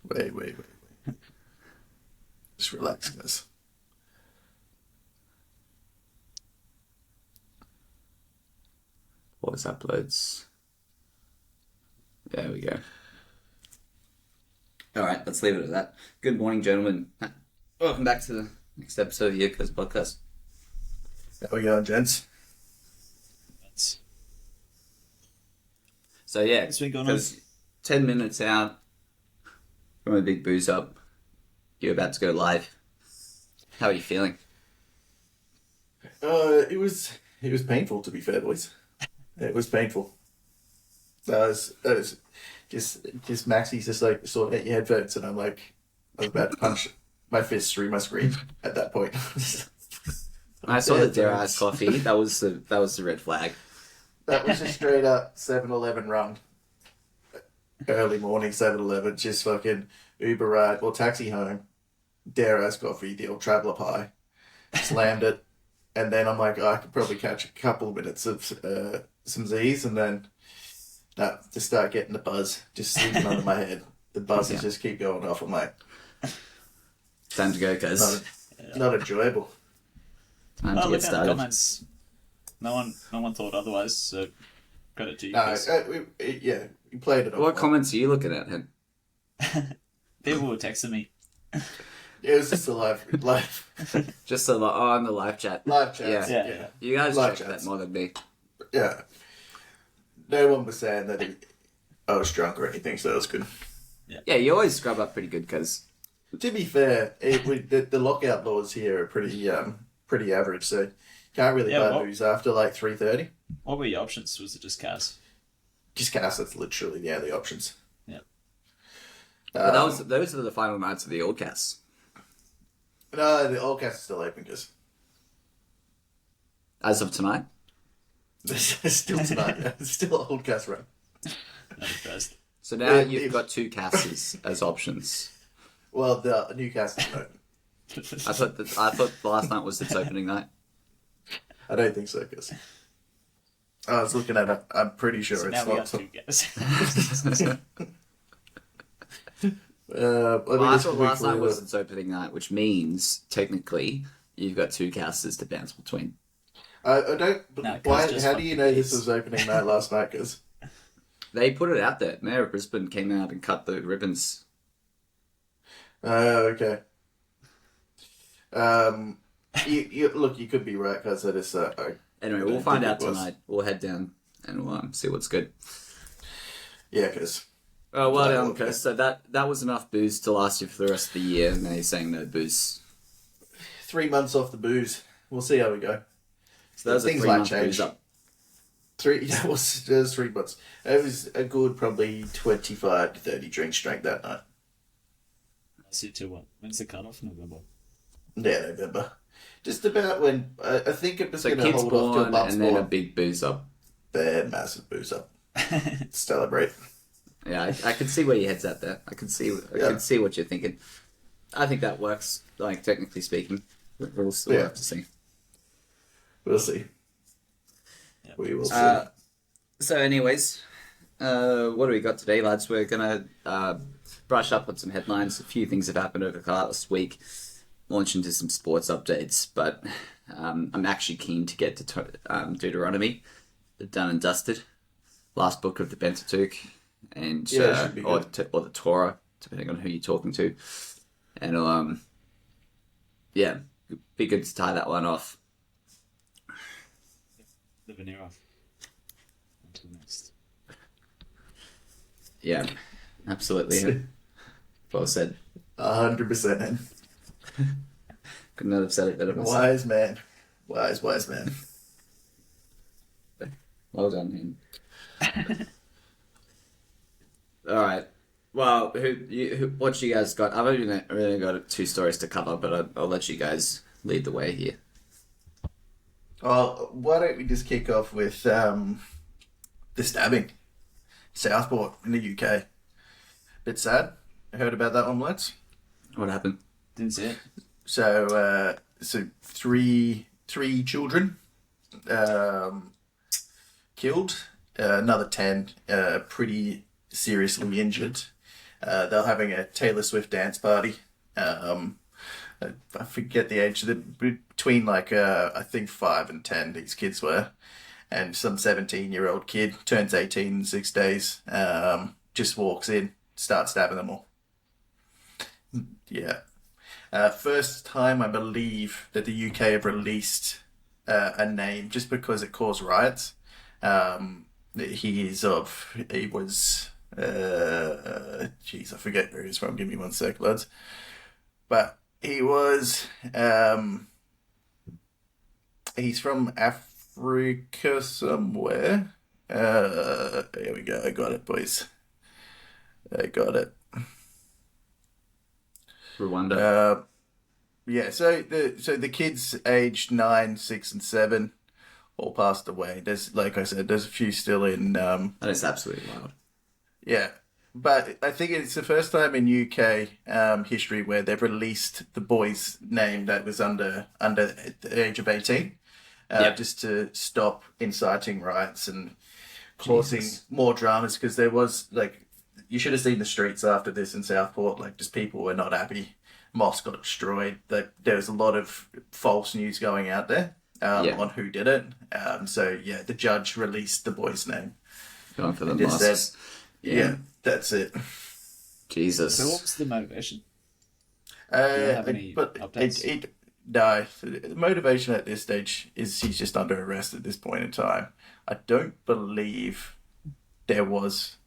Wait. Just relax, guys. What was uploads? There we go. All right, let's leave it at that. Good morning, gentlemen. Welcome back to the next episode of the Year Coast Podcast. How we going, gents? So yeah, What's been going on? 10 minutes out from a big booze up. You're about to go live. How are you feeling? It was painful, to be fair, boys. It was painful. That was just Maxie's just like sorting out your headphones, and I was about to punch my fist through my screen at that point. I saw the Dare Ice coffee. That was the red flag. That was just straight up 7-Eleven run. Early morning 7-Eleven, just fucking Uber ride, or taxi home. Dare Ice coffee, the old traveller pie. Slammed it. And then I'm like, I could probably catch a couple of minutes of some Z's, and then just start getting the buzz just sleeping under my head. The buzzes just keep going off. I'm like, time to go, guys. Not enjoyable. Time to get Looking at the started. comments, no one thought otherwise. So credit to you. No, guys. we played it off. What comments are you looking at, Hen? People were texting me. It was just a live Just on the live chat. chat. Yeah. You guys Live check chats. that more than me. Yeah. No one was saying that I was drunk or anything, so that was good. Yeah, you always scrub up pretty good, because To be fair, the lockout laws here are pretty average, so you can't really buy booze after like 3:30. What were your options? Was it just Cas? Just cast, that's literally the only options. Yeah. but those are the final nights of the old cast. No, the old cast is still open because As of tonight. still tonight. Yeah. It's still old cast run. Not impressed. So now you've got two casts as options. Well, the new cast is open. I thought last night was its opening night. I don't think so, because I was looking at it. I'm pretty sure So it's now we not. got two guys. Well, I thought last night was its opening night, which means technically you've got two casters to bounce between. I don't. No, Why? just How do you know this fucking was opening night last night? Because They put it out there. Mayor of Brisbane came out and cut the ribbons. okay. Look, you could be right, because that is. Anyway, we'll find out tonight. We'll head down and we'll see what's good. Yeah, because. Oh, well done, Chris. So that was enough booze to last you for the rest of the year, and now you're saying no booze. 3 months off the booze. We'll see how we go. So that was a Things 3 might month change. booze up. It was 3 months. It was a good probably 25 to 30 drinks drank that night. I see to what? When's the cutoff? November. Yeah, November. Just about when I think it was So going to kids hold off till born months and then a born. big booze up. Bad, massive booze up. Celebrate. Yeah, I can see where your head's at there. I can see what you're thinking. I think that works, like, technically speaking. We'll still have to see. We'll see. Yeah. We will see. So anyways, what do we got today, lads? We're going to brush up on some headlines. A few things have happened over the last week. Launch into some sports updates, but I'm actually keen to get to Deuteronomy, done and dusted. Last book of the Pentateuch, and or the Torah, depending on who you're talking to. And yeah, it'd be good to tie that one off. The veneer off. On to the next. Yeah, absolutely. Well said. 100%. Could not have said it better myself. Wise man. Wise man. Well done, man. All right. Well, what you guys got? I've only really got 2 stories to cover, but I'll let you guys lead the way here. Well, why don't we just kick off with the stabbing. Southport in the UK. Bit sad. Heard about that one, lads? What happened? Didn't see it. So, three children killed. Another 10 pretty seriously injured. They're having a Taylor Swift dance party. I forget the age. Between I think 5 and 10, these kids were, and some 17-year-old kid turns 18 in 6 days. Just walks in, starts stabbing them all. Yeah. First time I believe that the UK have released a name just because it caused riots. He was. I forget where he's from. Give me 1 sec, lads. But he was. He's from Africa somewhere. Here we go. I got it, boys. I got it. Rwanda. Yeah. So the kids aged 9, 6, and 7 all passed away. There's, like I said, there's a few still in. That is absolutely wild. Yeah. But I think it's the first time in UK history where they've released the boy's name that was under the age of 18, just to stop inciting riots and causing more dramas. Because there was you should have seen the streets after this in Southport. Just people were not happy. Mosque got destroyed. There was a lot of false news going out there on who did it. The judge released the boy's name. Going for the mosques. Yeah, that's it. Jesus. So what was the motivation? Do you have any updates? No, the motivation at this stage is he's just under arrest at this point in time. I don't believe there was.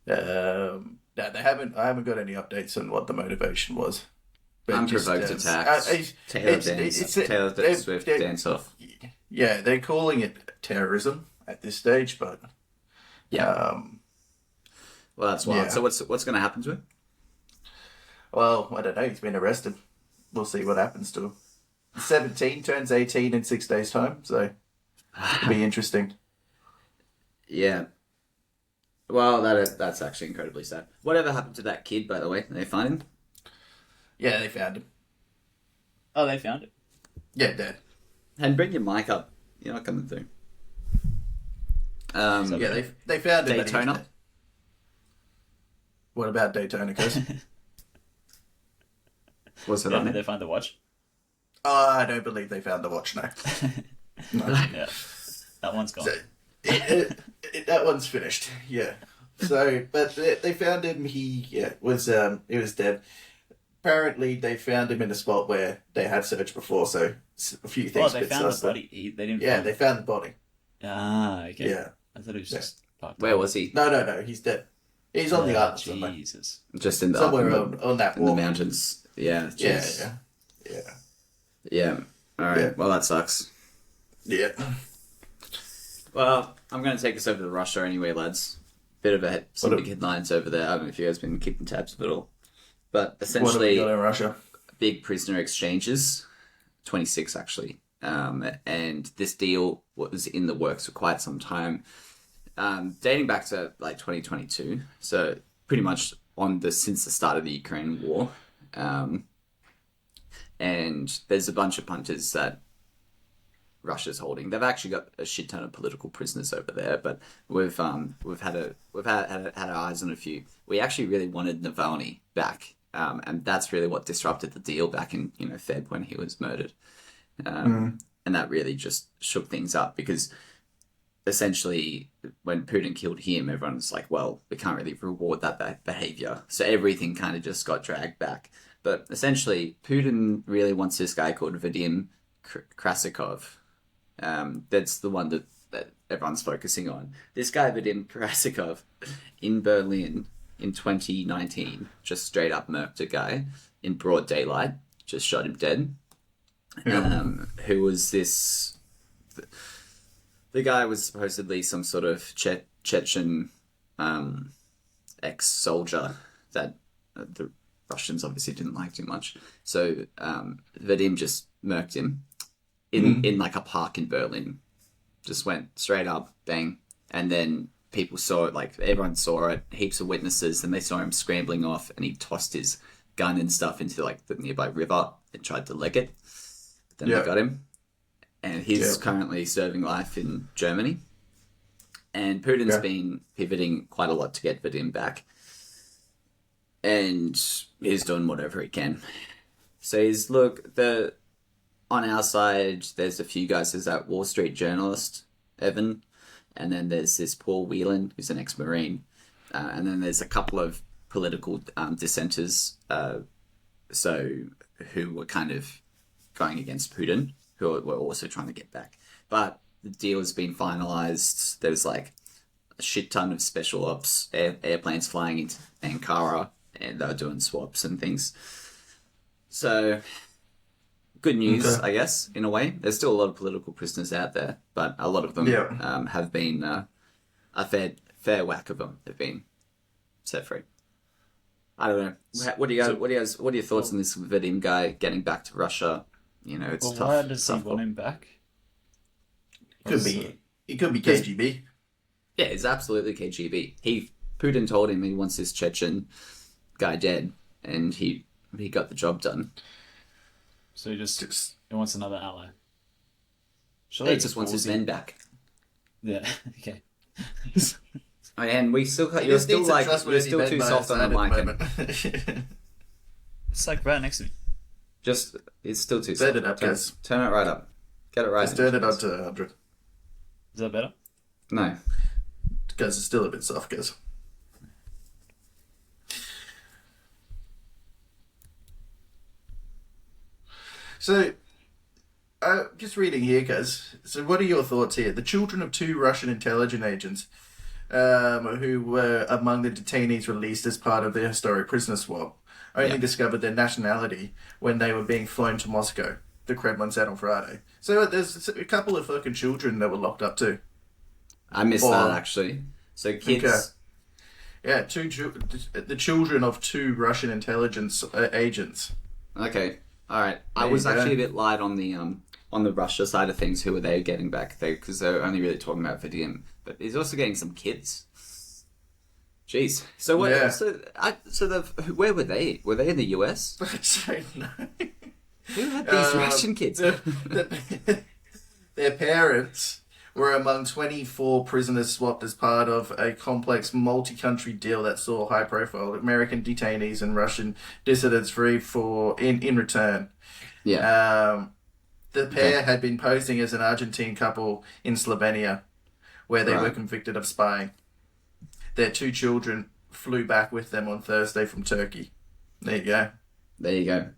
No, they haven't. I haven't got any updates on what the motivation was. Unprovoked attacks. Taylor Swift dance off. Yeah, they're calling it terrorism at this stage, but. Yeah. Well, that's wild. Yeah. So what's going to happen to him? Well, I don't know. He's been arrested. We'll see what happens to him. 17, turns 18 in 6 days' time, so it'll be interesting. Yeah. Well, that's actually incredibly sad. Whatever happened to that kid, by the way? Did they find him? Yeah, they found him. Oh, they found it. Yeah, dead. And bring your mic up. You're not coming through. Yeah, they found him. Daytona? What about Daytona, Chris? What's it on? Did they find the watch? I don't believe they found the watch, no. No. Yeah, that one's gone. So, that one's finished, yeah. So, but they found him, he was dead. Apparently, they found him in a spot where they had searched before, so a few things. They found the body. They didn't. Yeah, they found the body. Ah, okay. Yeah. I thought it was just. Where was he? No, he's dead. He's on the island somewhere. Jesus. Just in the somewhere on that in wall. the mountains. Yeah. Yeah. Yeah. All right. Yeah. Well, that sucks. Yeah. Well, I'm going to take us over to Russia anyway, lads. Bit of some big headlines over there. I don't know if you guys have been keeping tabs of it all. But essentially, what have we got in Russia? Big prisoner exchanges, 26 actually. And this deal was in the works for quite some time, dating back to 2022. So pretty much since the start of the Ukraine war. And there's a bunch of punters that Russia's holding. They've actually got a shit ton of political prisoners over there, but we've had our eyes on a few. We actually really wanted Navalny back, and that's really what disrupted the deal back in Feb when he was murdered, and that really just shook things up because essentially when Putin killed him, everyone was like, well, we can't really reward that behavior, so everything kind of just got dragged back. But essentially, Putin really wants this guy called Vadim Krasikov. That's the one that everyone's focusing on. This guy, Vadim Krasikov, in Berlin in 2019, just straight up murked a guy in broad daylight, just shot him dead. Who was this? The guy was supposedly some sort of Chechen ex-soldier that the Russians obviously didn't like too much. So Vadim just murked him in like a park in Berlin. Just went straight up, bang. And then people saw it, everyone saw it, heaps of witnesses, and they saw him scrambling off, and he tossed his gun and stuff into the nearby river and tried to leg it. Then they got him. And he's currently serving life in Germany. And Putin's Yeah. been pivoting quite a lot to get Vadim back. And he's doing whatever he can. So on our side, there's a few guys. There's that Wall Street journalist, Evan, and then there's this Paul Whelan, who's an ex-Marine, and then there's a couple of political dissenters, who were kind of going against Putin, who were also trying to get back. But the deal has been finalized. There's like a shit ton of special ops airplanes flying into Ankara, and they're doing swaps and things. So, good news, Okay. I guess, in a way. There's still a lot of political prisoners out there, but a lot of them have been a fair whack of them have been set free. I don't know. What are your thoughts on this Vadim guy getting back to Russia? You know, it's tough. Why does he tough want him back? It could be KGB. Yeah, it's absolutely KGB. Putin told him he wants this Chechen guy dead, and he got the job done. So he wants another ally. He just wants his men back. Yeah. Okay. And we still got, you're still too soft on the mic. It's like right next to me. It's still too Turn soft. it up, guys. Turn it right up. Get it right. Just turn it up to 100. Is that better? No. Guys, it's still a bit soft, guys. So, just reading here, guys. So, what are your thoughts here? The children of two Russian intelligence agents, who were among the detainees released as part of the historic prisoner swap, only discovered their nationality when they were being flown to Moscow. The Kremlin said on Friday. So, there's a couple of fucking children that were locked up too. I missed that, actually. So, kids... Okay. Yeah, the children of two Russian intelligence agents. Okay. All right. I There was you go. actually a bit light on the Russia side of things. Who were they getting back? Because they're only really talking about Vadim, but he's also getting some kids. Jeez. So what? Yeah. Where were they? Were they in the US? I don't know. Who had these Russian kids? Their parents were among 24 prisoners swapped as part of a complex multi-country deal that saw high-profile American detainees and Russian dissidents free in return. Yeah. The pair had been posing as an Argentine couple in Slovenia, where they were convicted of spying. Their two children flew back with them on Thursday from Turkey. There you go. There you go.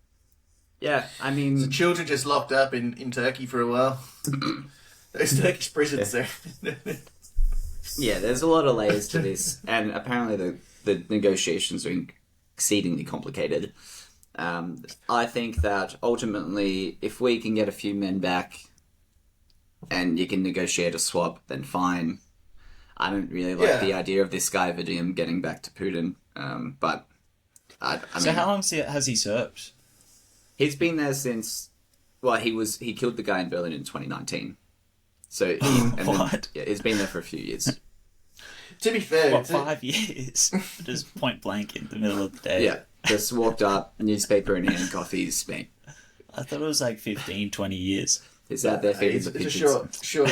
Yeah, I mean... The children just locked up in Turkey for a while. Those Turkish prisons there. Yeah, there's a lot of layers to this, and apparently the negotiations are exceedingly complicated. I think that ultimately, if we can get a few men back and you can negotiate a swap, then fine. I don't really like the idea of this guy Vadim getting back to Putin, but I So mean, how long has he served? he's been there since. Well, he killed the guy in Berlin in 2019. So What? he's been there for a few years. To be fair, What, 5 years? Just point blank in the middle of the day. Yeah, just walked up, newspaper in hand, coffees, mate. I thought it was like 15, 20 years. He's out there feeding it's, the it's pigeons. a short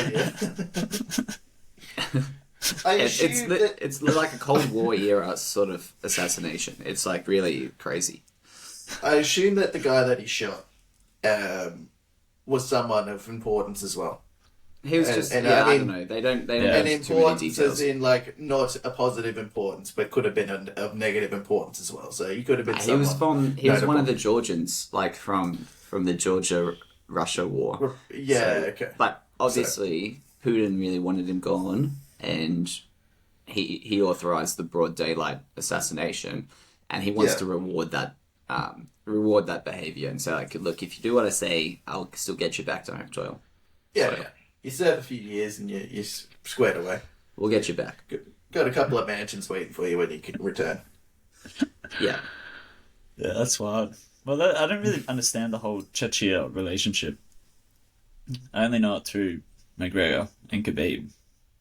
I assume that It's like a Cold War era sort of assassination. It's like really crazy. I assume that the guy that he shot was someone of importance as well. He was And I I don't mean- know. They don't And have too many importance details. as in like not a positive importance, but could have been of negative importance as well. So he could have been. He was someone he was one of notable. the Georgians, like from the Georgia Russia war. Yeah. So- Okay. But obviously, Putin really wanted him gone, and he authorized the broad daylight assassination, and he wants Yeah. to reward that behavior and say, like, look, if you do what I say, I'll still get you back to home soil. Yeah. So- Yeah. You serve a few years and you're squared away. We'll get you back. Got a couple of mansions waiting for you when you can return. Yeah. Yeah, that's wild. Well, I don't really understand the whole Chechnya relationship. I only know it through McGregor and Khabib.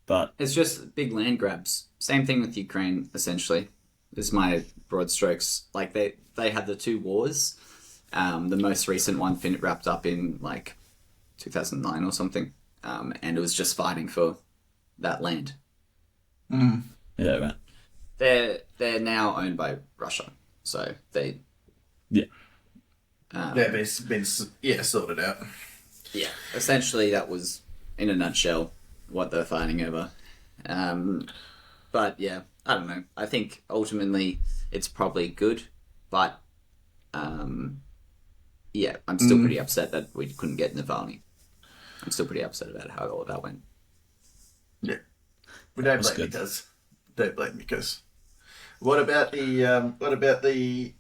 But It's just big land grabs. Same thing with Ukraine, essentially. Is my broad strokes. Like they had the two wars. The most recent one wrapped up in like 2009 or something. And it was just fighting for that land. Mm. Yeah, right. They're now owned by Russia, so they Yeah. They've been sorted out. yeah. Essentially, that was in a nutshell what they're fighting over. But yeah, I don't know. I think ultimately it's probably good, but yeah, I'm still pretty upset that we couldn't get Navalny. I'm still pretty upset about how all of that went. Yeah, we don't That's blame good. because don't blame because. What about the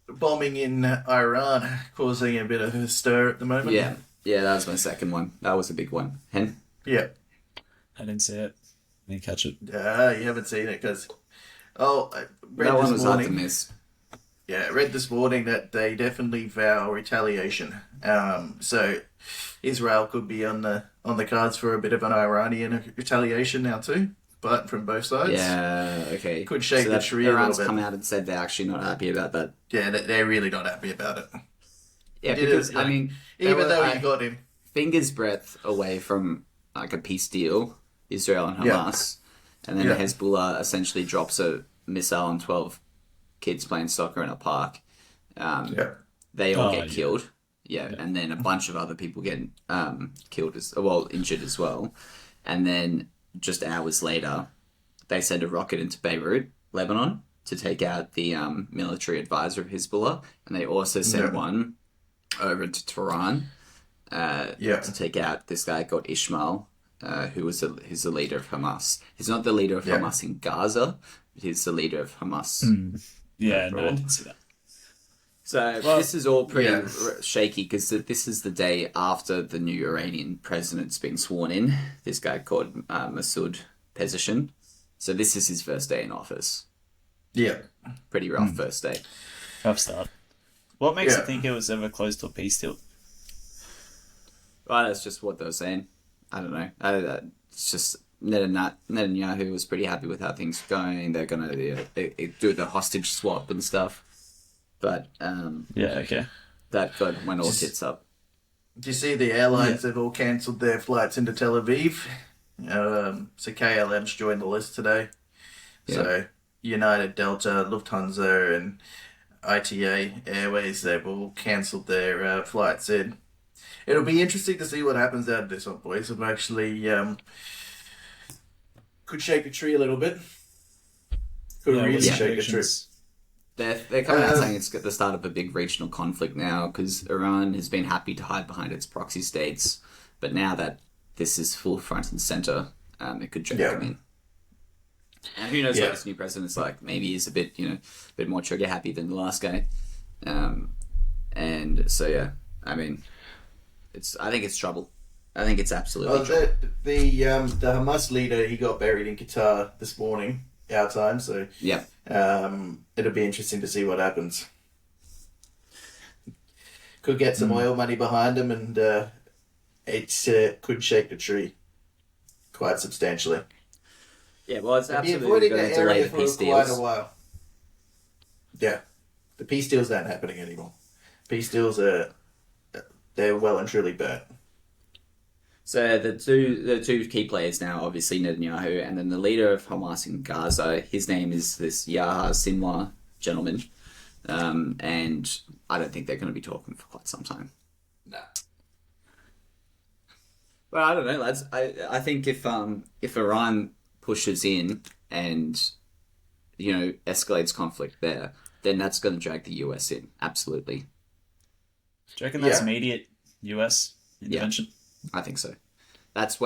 bombing in Iran causing a bit of a stir at the moment? Yeah, that was my second one. That was a big one. Hen? Yeah. I didn't see it. I didn't catch it. You haven't seen it because I read That one this was hard to morning. miss. Yeah, I read this morning that they definitely vow retaliation. So Israel could be on the cards for a bit of an Iranian retaliation now too, but from both sides. Yeah, okay. Could shake the that tree a little Iran's bit. come out and said they're actually not happy about that. Yeah, they're really not happy about it. Yeah, He did because, it, I like, mean... even though you got him. Finger's breadth away from, like, a peace deal, Israel and Yeah. Hamas, and then Yeah. Hezbollah essentially drops a missile on 12 kids playing soccer in a park. Yeah. They all Oh, get yeah. killed. Yeah, and then a bunch of other people get injured as well. And then just hours later, they send a rocket into Beirut, Lebanon, to take out the military advisor of Hezbollah, and they also sent one over to Tehran to take out this guy called Ishmael, who's the leader of Hamas. He's not the leader of Hamas in Gaza, but he's the leader of Hamas. Yeah, no, I didn't see that. So this is all pretty shaky because this is the day after the new Iranian president's been sworn in. This guy called Masoud Pezeshkian. So this is his first day in office. Yeah. Pretty rough first day. Rough start. What makes Yeah. you think it was ever close to a peace deal? Well, that's just what they were saying. I don't know. It's just Netanyahu was pretty happy with how things were going. They're going to do the hostage swap and stuff. But Yeah, okay. that got went all tits up. Do you see the airlines have all cancelled their flights into Tel Aviv? So KLM's joined the list today. Yeah. So United, Delta, Lufthansa, and ITA Airways, they've all cancelled their flights in. It'll be interesting to see what happens out of this one, boys. It actually could shake the tree a little bit. Could really what's the shake the tree. predictions? They're coming out saying it's at the start of a big regional conflict now because Iran has been happy to hide behind its proxy states, but now that this is full front and center, it could drag them in. And who knows what this new president's like? Maybe he's a bit more trigger happy than the last guy. And so yeah, I mean, I think it's trouble. I think it's absolutely trouble. The Hamas leader, he got buried in Qatar this morning, our time. So Yeah. It'll be interesting to see what happens. Could get some oil money behind him, and it could shake the tree quite substantially. Yeah, well, it's They'll be absolutely avoiding going the to delay area the for peace quite deals. a while. Yeah, the peace deals aren't happening anymore. Peace deals they're well and truly burnt. So the two key players now, obviously Netanyahu, and then the leader of Hamas in Gaza. His name is this Yahya Sinwar gentleman, and I don't think they're going to be talking for quite some time. Nah. But I don't know, lads. I think if Iran pushes in and escalates conflict there, then that's going to drag the US in. Absolutely, Do you reckon that's Yeah. immediate US intervention? I think so. That's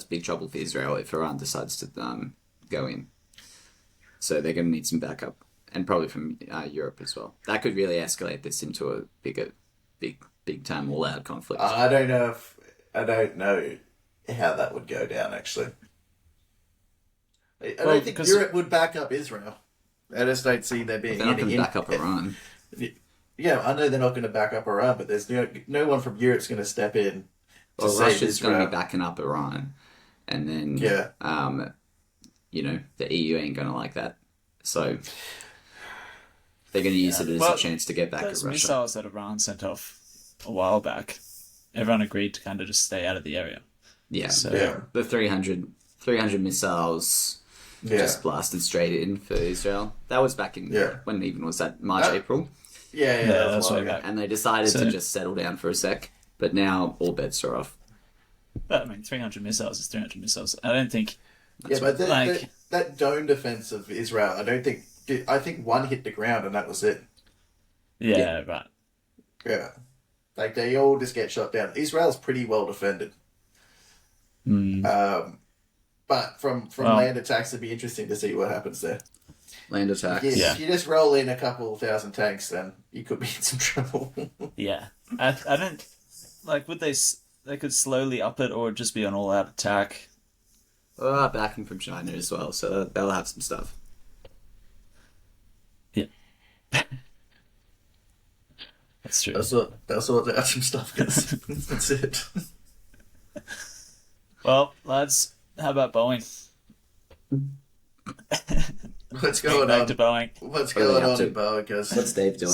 big trouble for Israel if Iran decides to go in. So they're going to need some backup, and probably from Europe as well. That could really escalate this into a big time all out conflict. I don't know how that would go down. Actually, I don't think because- Europe would back up Israel. I just don't see there being They're not going any to back up Iran. Yeah, I know they're not going to back up Iran, but there's no one from Europe's going to step in to Well, save Russia's going to Israel. be backing up Iran, and then the EU ain't going to like that. So they're going to use it as a chance to get back at Those Russia. missiles that Iran sent off a while back, everyone agreed to kind of just stay out of the area. Yeah. So Yeah. The 300 missiles, just blasted straight in for Israel. That was back in when even was that March, April, Yeah, that's way back. and they decided So- to just settle down for a sec. But now all bets are off. But I mean, 300 missiles is 300 missiles. I don't think. but like- that dome defense of Israel, I think one hit the ground and that was it. Yeah, right. Yeah. Like, they all just get shot down. Israel's pretty well defended. But from land attacks, it'd be interesting to see what happens there. Land attacks. Yeah. If you just roll in a couple thousand tanks, then you could be in some trouble. Yeah, I don't like. Would they could slowly up it or just be an all-out attack? Backing from China as well, so they'll have some stuff. Yeah, that's true. That's what they have some stuff. That's it. Well, lads, how about Boeing? What's going Back on? to Boeing. What's What are they going up on to? in Boeing? Because What's Dave doing?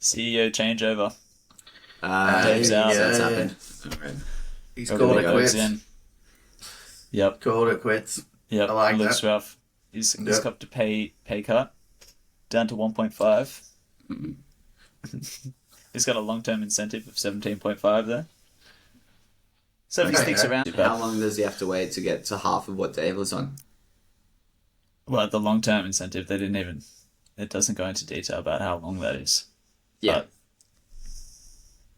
CEO changeover. Dave's out. yeah, That's yeah. happened. All right. he's Over called the it goes quits. In. Yep. Called it quits. Yep. I like looks that. rough. He's Yep. got to pay cut down to 1.5. He's got a long-term incentive of 17.5 there. So if he Okay, sticks yeah. around, How long does he have to wait to get to half of what Dave was on? well, the long-term incentive, they didn't even. It doesn't go into detail about how long that is. Yeah. But,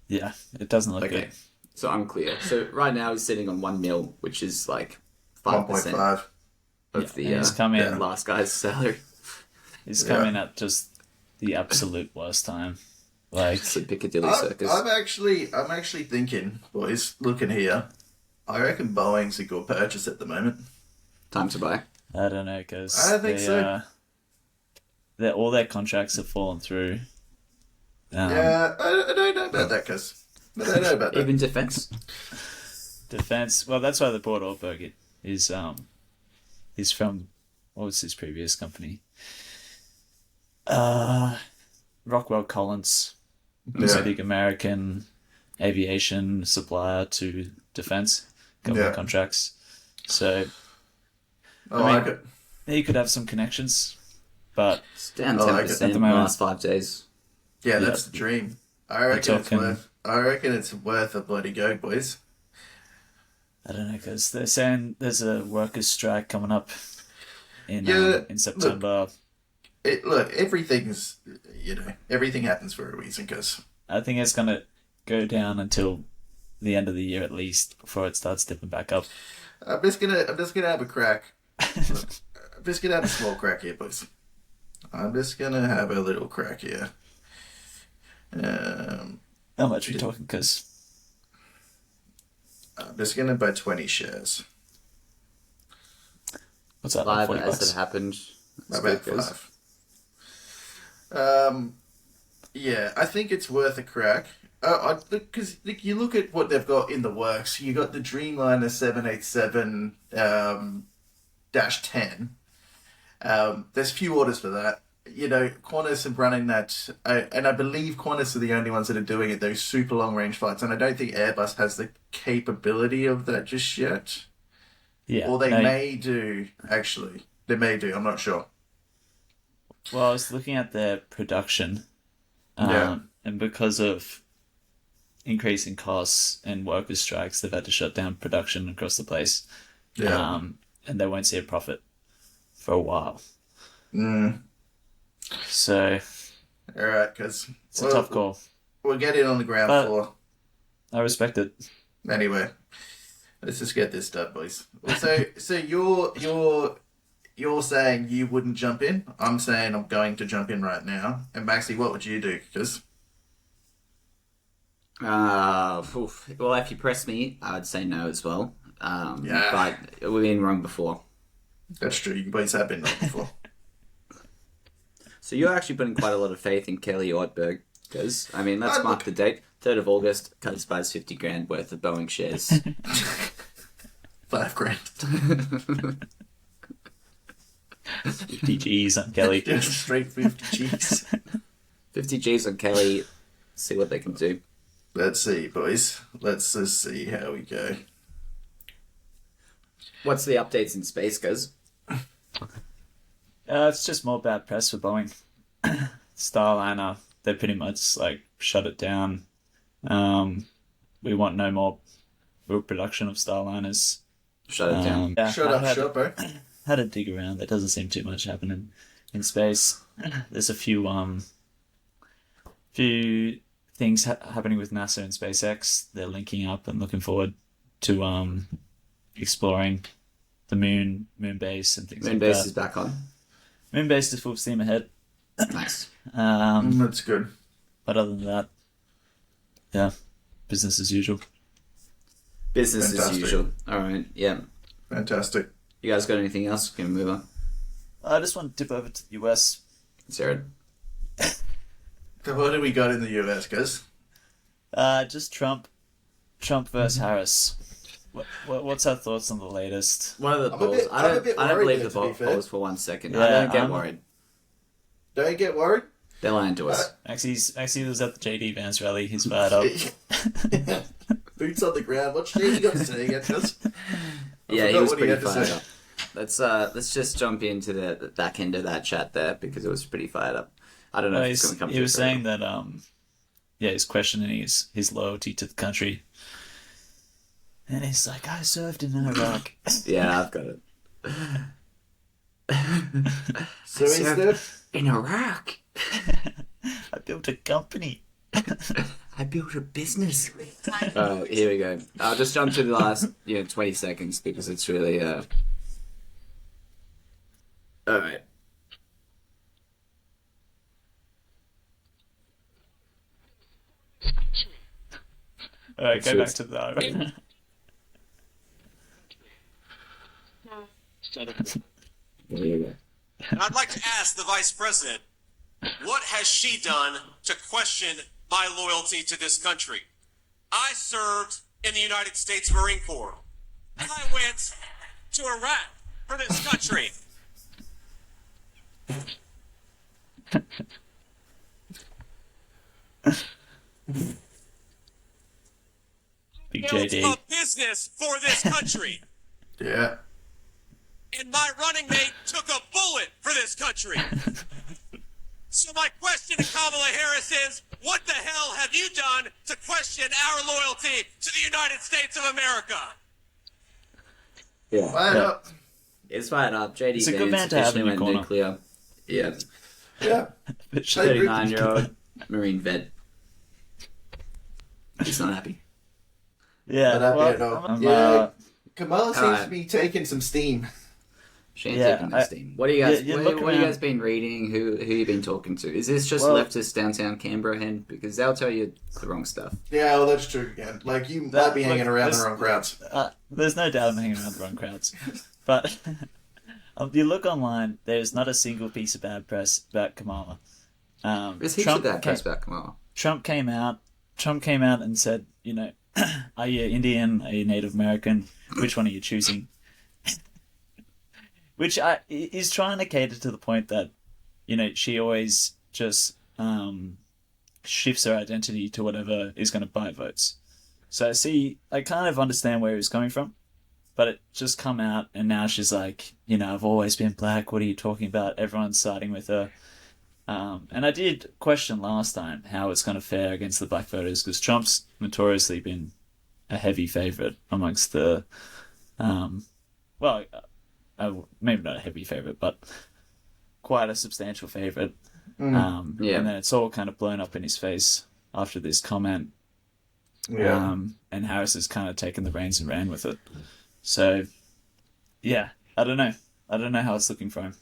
yeah, it doesn't look Okay. good. So unclear. So right now he's sitting on 1 mil, which is like 5% 1.5. of the And he's come in. last guy's salary. He's come in at just the absolute worst time. Like, It's a Piccadilly Circus. I'm actually thinking, boys, looking here, I reckon Boeing's a good purchase at the moment. Time to buy. I don't know, because I think so. All their contracts have fallen through. Yeah, I don't know about that, cuz. I don't know about that. Even defense. Defense. Well, that's why they bought Ortberg. He's from, what was his previous company? Rockwell Collins. He's a Yeah. big American aviation supplier to defense government Yeah. contracts. So I mean, like it. he could have some connections, but It's down I like it. 10% At the in the moment. last 5 days. Yeah, that's the dream. I reckon talking- I reckon it's worth a bloody go, boys. I don't know, because they're saying there's a workers' strike coming up in Yeah, September. Look, everything's, everything happens for a reason, cuz. I think it's gonna go down until the end of the year at least before it starts dipping back up. I'm just gonna have a crack. I'm just gonna have a small crack here, boys. I'm just gonna have a little crack here. How much are you talking? Because I'm just gonna buy 20 shares. what's that? Like Live $40 as bucks? it happened. That's About good, guys. 5. Yeah, I think it's worth a crack. Because you look at what they've got in the works. You got the Dreamliner 787 -10. There's few orders for that. Qantas are running that, and I believe Qantas are the only ones that are doing it. Those super long range flights, and I don't think Airbus has the capability of that just yet. Yeah. Or they no, may do. Actually, they may do. I'm not sure. Well, I was looking at their production, Yeah. and because of increasing costs and workers' strikes, they've had to shut down production across the place. Yeah. And they won't see a profit for a while. Mm. So All right, because it's a tough call. We'll get it on the ground But- floor. I respect it. Anyway, let's just get this done, boys. So you're saying you wouldn't jump in? I'm saying I'm going to jump in right now. And Maxie, what would you do? Because Well, if you press me, I would say no as well. Yeah. But we've been wrong before. that's true. You boys have been wrong before. So you're actually putting quite a lot of faith in Kelly Ortberg. Because, I mean, let's I mark look- the date. 3rd of August, Kelly buys 50 grand worth of Boeing shares. $5,000. 50 G's on Kelly. Just straight 50 G's. 50 G's on Kelly. See what they can do. Let's see, boys. Let's just see how we go. What's the updates in space, guys? It's just more bad press for Boeing. Starliner, they pretty much like shut it down. We want no more real production of Starliners. Shut it down. Yeah, Shut up, bro. Had to dig around. There doesn't seem too much happening in space. There's a few things happening with NASA and SpaceX. They're linking up and looking forward to exploring the moon base and things Moon like base that. is back on. Moon base is full steam ahead. Nice. That's good. But other than that, yeah, business as usual. Business as Fantastic. usual. All right. Yeah. Fantastic. You guys got anything else? Can we move on? I just want to dip over to the US. Sarah. So what do we got in the US, guys? Just Trump versus Harris. What's our thoughts on the latest? One of the I'm a polls. bit- I I'm a don't. bit I don't worried believe there, the to be fair. polls for 1 second. I Yeah, don't get I'm- worried. Don't get worried. They're lying to us. Maxie was at the JD Vance rally. He's fired up. Boots on the ground. What's he got to say against us? Yeah, he forgot was what he pretty had to fired say. up. Let's just jump into the back end of that chat there because it was pretty fired up. I don't know if it's going to come. He was saying that he's questioning his loyalty to the country, and he's like, I served in Iraq. Yeah, I've got it. So instead, In Iraq, I built a company. I built a business. Oh, here we go. I'll just jump to the last 20 seconds because it's really All right. All right, go back Cheers. to the. Here we go. And I'd like to ask the Vice President, what has she done to question my loyalty to this country? I served in the United States Marine Corps. I went to Iraq for this country. Big Built JD. a business for this country. yeah. And my running mate took a bullet for this country. So my question to Kamala Harris is, what the hell have you done to question our loyalty to the United States of America? Yeah. Fire up. It's fired up. JD It's a good man Vance to have officially in went your corner. nuclear. Yeah. Yeah. Hey, 39-year-old Marine vet. He's not happy. Yeah, But well, yeah, no. I'm, Yeah. Kamala seems Alright. to be taking some steam. She ain't Yeah, taking this team. What are you guys? you what look have you around- guys been reading? Who you been talking to? Is this just Well- leftist downtown Canberra hen? Because they'll tell you the wrong stuff. Yeah, well, that's true again. Like, you That- might be hanging look, around the this- wrong crowds. there's no doubt I'm hanging around the wrong crowds. But you look online, there's not a single piece of bad press about Kamala. There's heaps of that press back, Kamala. Trump came out and said, are you Indian? Are you Native American? Which one are you choosing? Which is trying to cater to the point that, she always just shifts her identity to whatever is going to buy votes. So I kind of understand where he's coming from, but it just come out and now she's like, I've always been black. What are you talking about? Everyone's siding with her. And I did question last time how it's going to fare against the black voters because Trump's notoriously been a heavy favourite amongst the, maybe not a heavy favourite, but quite a substantial favourite. Yeah. And then it's all kind of blown up in his face after this comment. Yeah. And Harris has kind of taken the reins and ran with it. So, yeah, I don't know. I don't know how it's looking for him.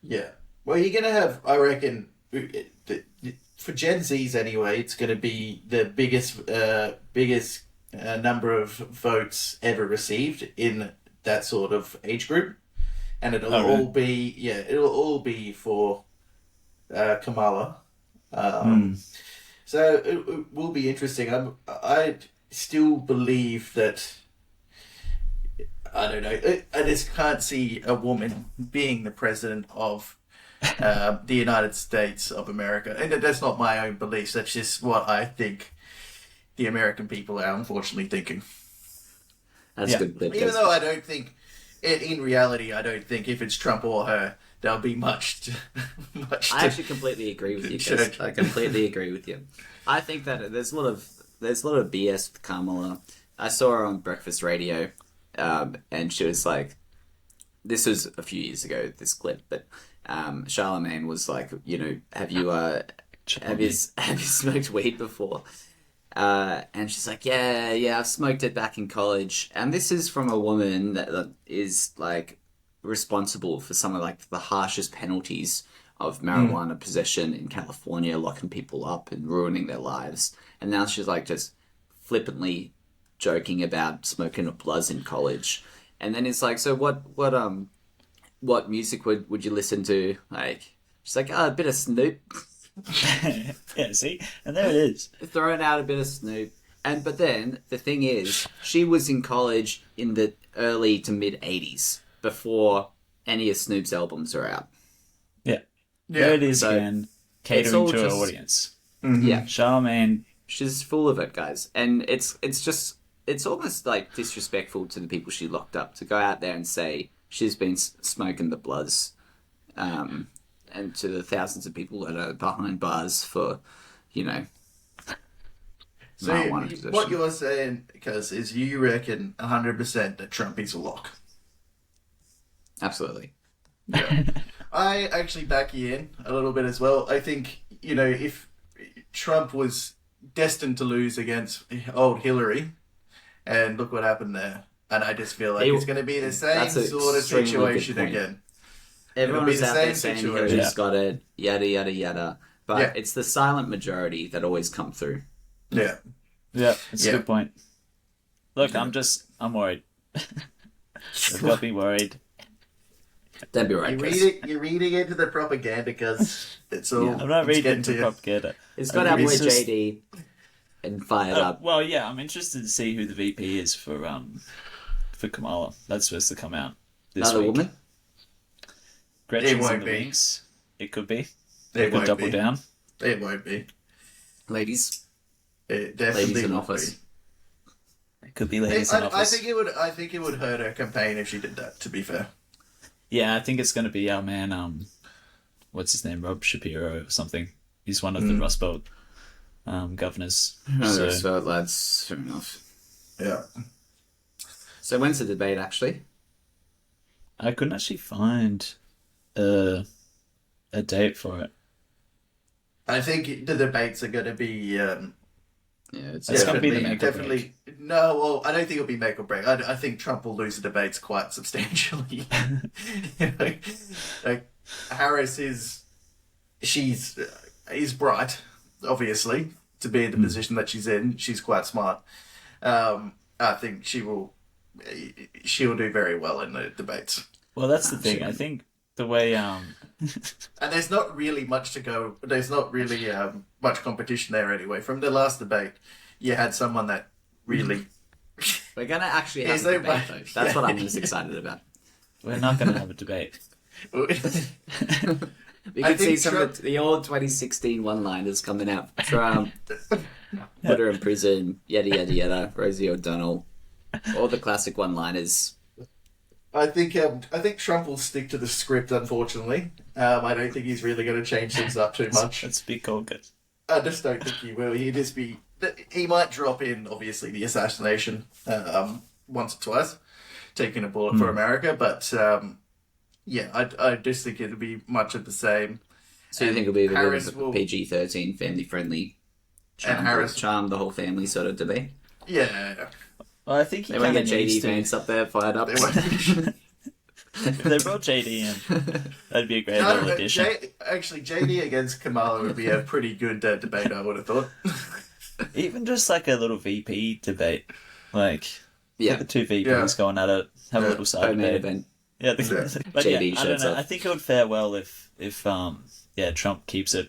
Yeah. Well, you're going to have, I reckon, for Gen Zs anyway, it's going to be the biggest number of votes ever received in that sort of age group. And it'll all be for Kamala. So it will be interesting. I still believe that, I don't know, I just can't see a woman being the president of the United States of America. And that's not my own beliefs. That's just what I think the American people are unfortunately thinking. That's Yeah. good. Even though I don't think in reality, I don't think if it's Trump or her, there'll be much. I actually completely agree with you, Chris. I completely agree with you. I think that there's a lot of BS with Kamala. I saw her on breakfast radio, and she was like, this was a few years ago, this clip, but Charlemagne was like, have you smoked weed before? And she's like, yeah, I've smoked it back in college. And this is from a woman that is like responsible for some of like the harshest penalties of marijuana possession in California, locking people up and ruining their lives. And now she's like just flippantly joking about smoking a bluzz in college. And then it's like, so what music would you listen to? Like, she's like, a bit of Snoop. Yeah, see? And there it is. Throwing out a bit of Snoop. But then, the thing is, she was in college in the early to mid-'80s, before any of Snoop's albums are out. Yeah. There it is again, catering to her audience. Mm-hmm. Yeah. Charlemagne. She's full of it, guys. And it's almost like disrespectful to the people she locked up to go out there and say she's been smoking the bloods. And to the thousands of people that are behind bars for, So marijuana possession. What you're saying, Cuz, is you reckon 100% that Trump is a lock. Absolutely. Yeah. I actually back you in a little bit as well. I think, if Trump was destined to lose against old Hillary, and look what happened there, and I just feel like it's going to be the same sort of situation again. Everyone was out there saying situation. Hillary's got it, yada, yada, yada. But it's the silent majority that always come through. Yeah. Yeah, it's a good point. Look, I'm worried. I've got to be worried. Don't be right, You're reading into the propaganda, because it's all... I'm not reading into propaganda. It's got our boy JD and fired up. Well, yeah, I'm interested to see who the VP is for Kamala. That's supposed to come out this Another week. woman? Gretchen's in the wings. It could be. They could double down. It won't be. Ladies. It definitely Ladies in won't office. It could be ladies in office. I think it would hurt her campaign if she did that, to be fair. Yeah, I think it's going to be our man, what's his name, Rob Shapiro or something. He's one of the Rust Belt governors. Rust Belt lads, fair enough. Yeah. So when's the debate, actually? I couldn't actually find a date for it. I think the debates are going to be... it's going to be the make or break. No, well, I don't think it'll be make or break. I think Trump will lose the debates quite substantially. Like, Harris is bright, obviously, to be in the position that she's in. She's quite smart. I think she'll do very well in the debates. Well, that's the thing. I think the way and there's not really much to go. There's not really much competition there anyway. From the last debate, you had someone that really. We're gonna actually have a debate, though. That's what I'm most excited about. We're not gonna have a debate. We can see some of the old 2016 one-liners coming out. Trump, put her in prison, yada yada yada. Rosie O'Donnell, all the classic one-liners. I think Trump will stick to the script, unfortunately. I don't think he's really going to change things up too much. That's a big call, guys. I just don't think he will. He might drop in, obviously, the assassination once or twice, taking a bullet for America, but I just think it'll be much of the same. So you think it'll be a bit of a PG-13, family-friendly, charm the whole family sort of debate? Yeah. Well, I think they won't get JD Vance up there fired up. If they brought JD in, that'd be a great little addition. Actually, JD against Kamala would be a pretty good debate, I would have thought. Even just like a little VP debate. Like, the two VPs going at it, have a little side debate. Event. Yeah, but JD I don't know. I think it would fare well if Trump keeps it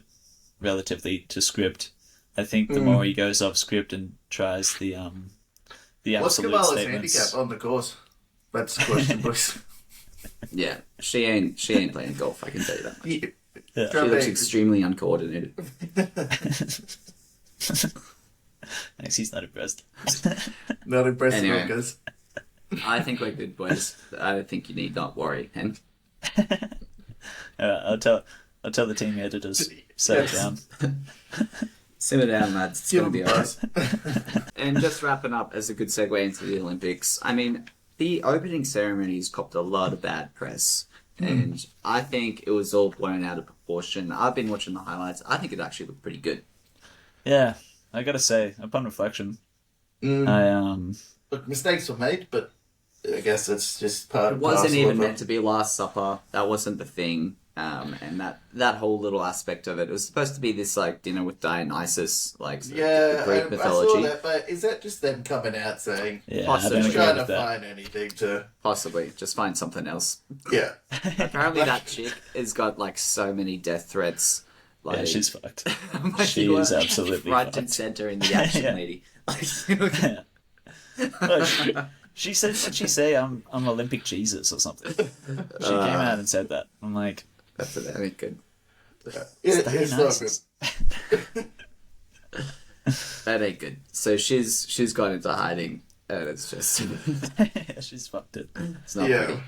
relatively to script. I think the more he goes off script and tries the absolute What's Kamala's statements. handicap on the course? That's the question, boys. Yeah, she ain't playing golf, I can tell you that much. Yeah. She looks extremely uncoordinated. Thanks, he's not impressed. Not impressed, Anyway. guys. I think we're good, boys. I think you need not worry. And I'll tell the team editors, set it down. simmer down, lads. It's Give going to them be buzz. alright. And just wrapping up as a good segue into the Olympics. I mean, the opening ceremonies copped a lot of bad press. And I think it was all blown out of proportion. I've been watching the highlights. I think it actually looked pretty good. Yeah, I gotta say, upon reflection, Look, mistakes were made, but I guess it's just part It of wasn't parcel even of meant to be Last Supper. That wasn't the thing. And that whole little aspect of it was supposed to be this like dinner with Dionysus, like Yeah, Greek I mythology. saw that, but is that just them coming out saying, yeah, I Possibly. don't just agree trying to with that. find anything to... Possibly, just find something else. Yeah. Apparently, that chick has got like so many death threats. Like, Yeah, she's fucked. like, she you is are absolutely front and fucked. center in the action, Yeah. lady. Like, Yeah. Look, she said, what'd she say? I'm Olympic Jesus or something. She came out and said that. I'm like, that's it. I mean, good. It's Dionysus. not good. That ain't good. So she's gone into hiding, and it's just she's fucked it. it's not Yeah. pretty.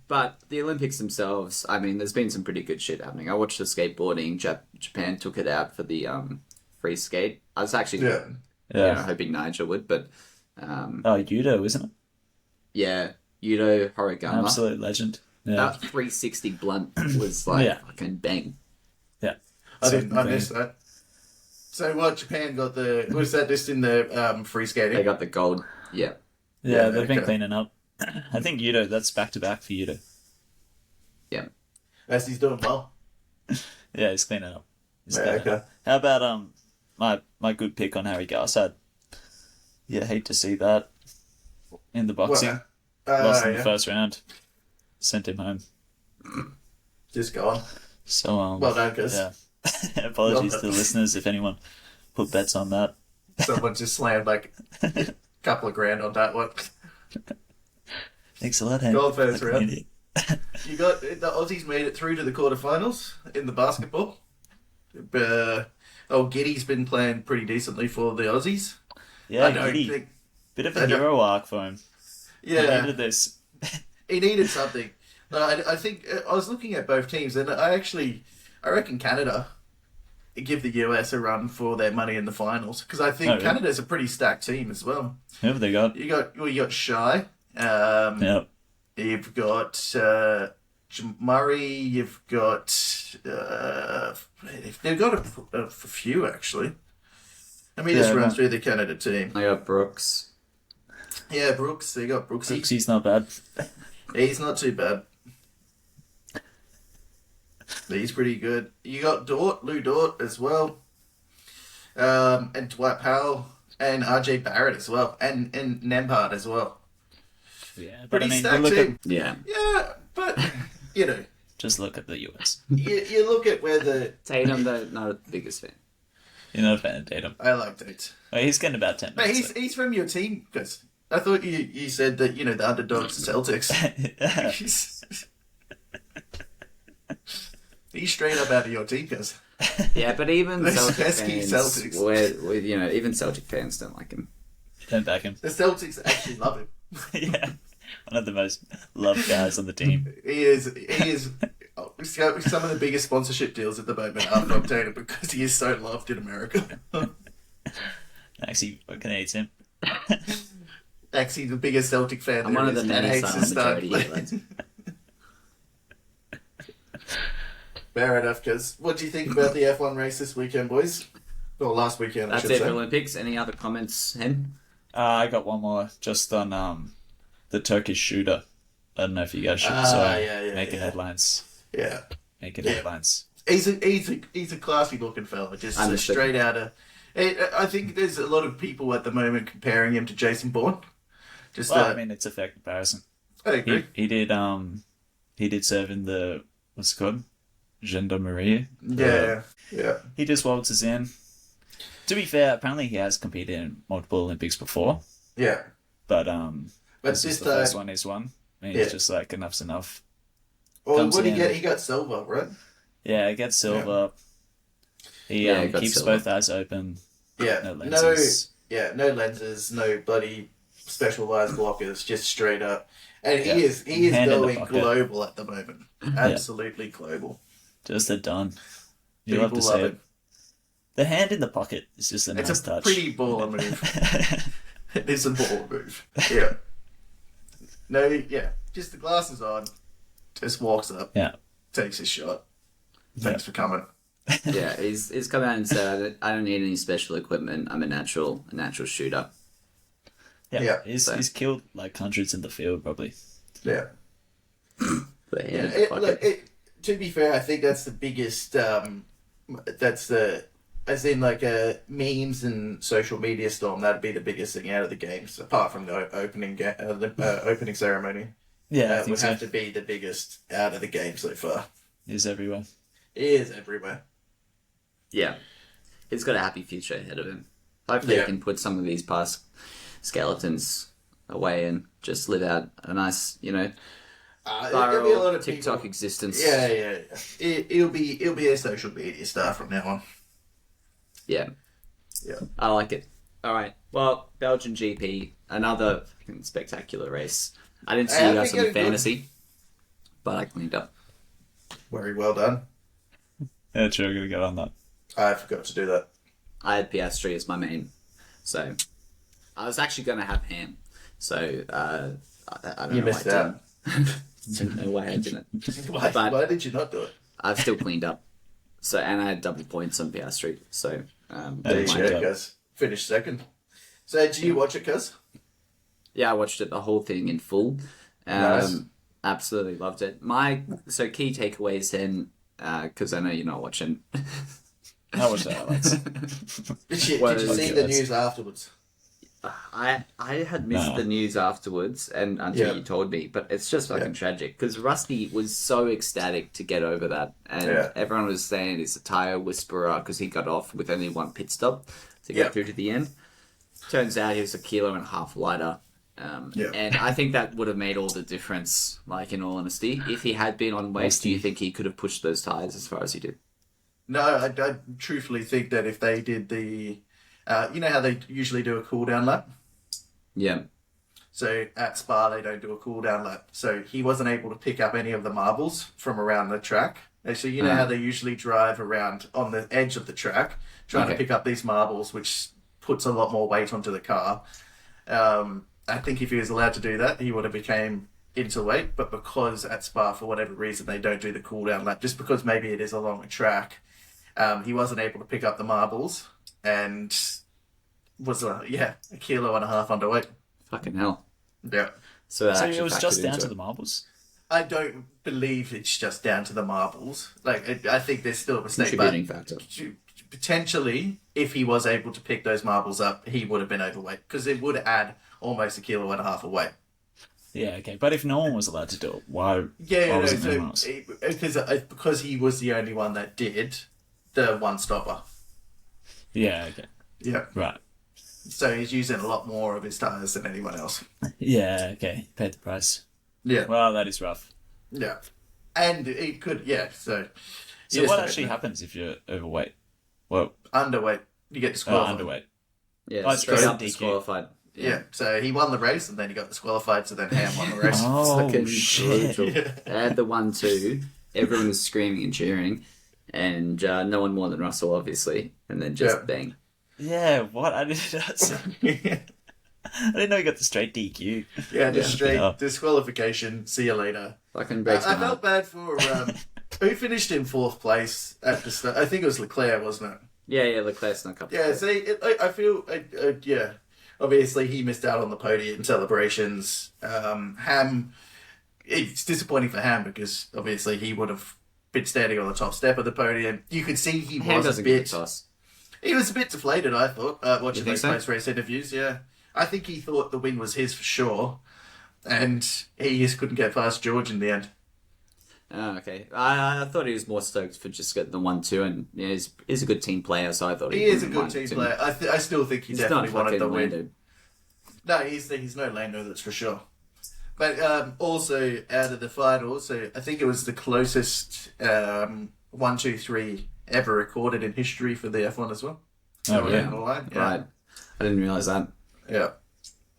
But the Olympics themselves, I mean, there's been some pretty good shit happening. I watched the skateboarding. Japan took it out for the free skate. I was actually Yeah. Yeah. hoping Nigel would, but Oh, judo, isn't it? yeah, Yudo Horigama. Absolute legend. Yeah. That 360 blunt was like Yeah. fucking bang. Yeah. I missed that. So what, Japan got the... Was that just in the free skating? They got the gold. Yeah. Yeah, Yeah, they've been okay. cleaning up. I think judo, that's back to back for judo. Yeah. As he's doing well. Yeah, he's cleaning up. He's Yeah, cleaning okay. up. How about my good pick on Harry Garsad? Yeah, hate to see that in the boxing. Lost in the yeah. first round. Sent him home. Just gone. So Well done, Chris. yeah. Apologies Well to the done. listeners if anyone put bets on that. Someone just slammed like a couple of grand on that one. Thanks a lot, Hank. Gold first Like, round. idiot. You got the Aussies made it through to the quarterfinals in the basketball. Giddy's been playing pretty decently for the Aussies. Yeah, I don't Giddy. think. Bit of I a don't- hero arc for him. He Yeah, needed this. he needed something. No, I think I was looking at both teams, and I reckon Canada give the US a run for their money in the finals because I think Oh, really? Canada's a pretty stacked team as well. Who have they got? You got Shy. Yep. You've got Murray. You've got they've got a few actually. Let me just Yeah, run no. through the Canada team. I got Brooks. Yeah, Brooks. They got Brooksy. Brooksie's not bad. He's not too bad. He's pretty good. You got Lou Dort as well, and Dwight Powell and RJ Barrett as well, and Nembhard as well. Yeah, but Pretty I mean, stacked look at, team. Yeah. Yeah, but you know, just look at the US. you look at where the Tatum, though, not the biggest fan. You're not a fan of Tatum. I liked it. Oh, he's getting about 10 Mate, minutes. he's from your team, guys. I thought you said that the underdogs the Celtics. He's straight up out of your team, guys. Yeah, but even The Celtic pesky fans, Celtics. even Celtic fans don't like him. Don't back him. The Celtics actually love him. Yeah. One of the most loved guys on the team. He is. Some of the biggest sponsorship deals at the moment are from Tatum because he is so loved in America. Actually, fucking hates him. Actually, the biggest Celtic fan I'm there one of is the and many hates to silent start. majority here, lads. Fair enough, guys. What do you think about the F1 race this weekend, boys? Or last weekend, I That's should it for say. Olympics. Any other comments, Hen? I got one more just on the Turkish shooter. I don't know if you guys should making headlines. Yeah. Making Yeah. headlines. He's a classy looking fella, just Understood. straight out of. I think there's a lot of people at the moment comparing him to Jason Bourne. Just Well, I mean, it's a fair comparison. I agree. He did serve in the, what's it called? Gendarmerie. Yeah. He just waltzes in. To be fair, apparently he has competed in multiple Olympics before, Yeah. but But this is just the first one he's won. And he's yeah. just like, enough's enough. Well, comes what did he in. get? He got silver, right? Yeah, he gets silver. He Yeah, he got keeps silver. both eyes open. Yeah. No lenses. No lenses. No bloody specialized blockers, just straight up. And he is Hand in the going bucket. global at the moment. Absolutely global. Just a done. You People love to love see it. it. The hand in the pocket is just a It's nice a touch. pretty baller move. It is a baller move. Yeah. No, yeah. Just the glasses on. Just walks up. Yeah. Takes his shot. Thanks for coming. Yeah, he's come out and said, I don't need any special equipment. I'm a natural shooter. Yeah. He's killed like hundreds in the field probably. Yeah. The hand in the Yeah, pocket. to be fair, I think that's the biggest. As in like memes and social media storm. That'd be the biggest thing out of the games, apart from the opening ceremony. Yeah, I That think would so. have to be the biggest out of the game so far. He's everywhere. It is everywhere. Yeah. He's got a happy future ahead of him. Hopefully Yeah. he can put some of these past skeletons away and just live out a nice, There'll be a lot viral of TikTok people. existence. Yeah. It'll be a social media star from now on. Yeah. Yeah. I like it. All right. Well, Belgian GP, another fucking spectacular race. I didn't see I you guys think on the it was good. fantasy, but I cleaned up. Very well done. Yeah, sure, I'm gonna get on that. I forgot to do that. I had Piastri as my main, so I was actually going to have Ham. So I don't You know missed why I out. didn't. No way I didn't. Why, But- why did you not do it? I've still cleaned up. So and I had double points on Piastri. So There you Fine go, job. Cuz. Finished second. So, did you watch it, Cuz? yeah, I watched it the whole thing in full. Nice. Absolutely loved it. So key takeaways then, because I know you're not watching. I watched the highlights. Did Well, you see okay, the that's- news afterwards? I had missed No. the news afterwards, and until Yeah. you told me, but it's just fucking Yeah. tragic because Rusty was so ecstatic to get over that, and Yeah. everyone was saying he's a tire whisperer because he got off with only one pit stop to Yeah. get through to the end. Turns out he was 1.5 kilos lighter. Yeah. And I think that would have made all the difference, like in all honesty. If he had been on weight, do you think he could have pushed those tires as far as he did? No, I truthfully think that if they did the... you know how they usually do a cool-down lap? Yeah. So at Spa, they don't do a cool-down lap. So he wasn't able to pick up any of the marbles from around the track. And so you know how they usually drive around on the edge of the track, trying to Okay. pick up these marbles, which puts a lot more weight onto the car. I think if he was allowed to do that, he would have became into weight. But because at Spa, for whatever reason, they don't do the cool-down lap, just because maybe it is a longer track, he wasn't able to pick up the marbles and was, 1.5 kilos underweight. Fucking hell. Yeah. So, that So actually it was factored just down into to it. the marbles? I don't believe it's just down to the marbles. Like, I think there's still a mistake. Contributing But factor. potentially, if he was able to pick those marbles up, he would have been overweight because it would add almost 1.5 kilos of weight. Yeah, okay. But if no one was allowed to do it, why Yeah, wasn't there else? because he was the only one that did the one stopper. Yeah, okay. Yeah. Right. So he's using a lot more of his tires than anyone else. Yeah, okay. Paid the price. Yeah. Well, that is rough. Yeah. And it could, yeah. So So what actually happens if you're overweight? Well, underweight, you get disqualified. underweight. Yeah, Oh, straight straight up up DQ. disqualified. Yeah. So he won the race and then he got disqualified. So then Ham won the race. Oh, Fucking shit. brutal. They had the 1-2. Everyone was screaming and cheering, and no one more than Russell, obviously. And then just Yeah. bang. Yeah, what? I didn't I didn't know you got the straight DQ. Yeah, just straight Yeah. disqualification. See you later. Fucking I breaks my felt heart. bad for who finished in fourth place at the start. I think it was Leclerc, wasn't it? Yeah, Leclerc snuck up. Yeah. See, I feel, yeah. Obviously, he missed out on the podium celebrations. Ham. It's disappointing for Ham because obviously he would have been standing on the top step of the podium. You could see he Ham was a doesn't get a bit. toss. He was a bit deflated, I thought, watching think those so? post-race interviews, yeah. I think he thought the win was his for sure, and he just couldn't get past George in the end. Oh, okay. I thought he was more stoked for just getting the 1-2, and yeah, he's a good team player, so I thought He is a wouldn't good mind team him. player. I still think he He's definitely not wanted fucking the win. Lando. No, he's no Lando, that's for sure. But also, out of the finals, so I think it was the closest 1-2-3 ever recorded in history for the F1 as well. Oh, Yeah. yeah. On the line. Yeah. Right. I didn't realise that. Yeah.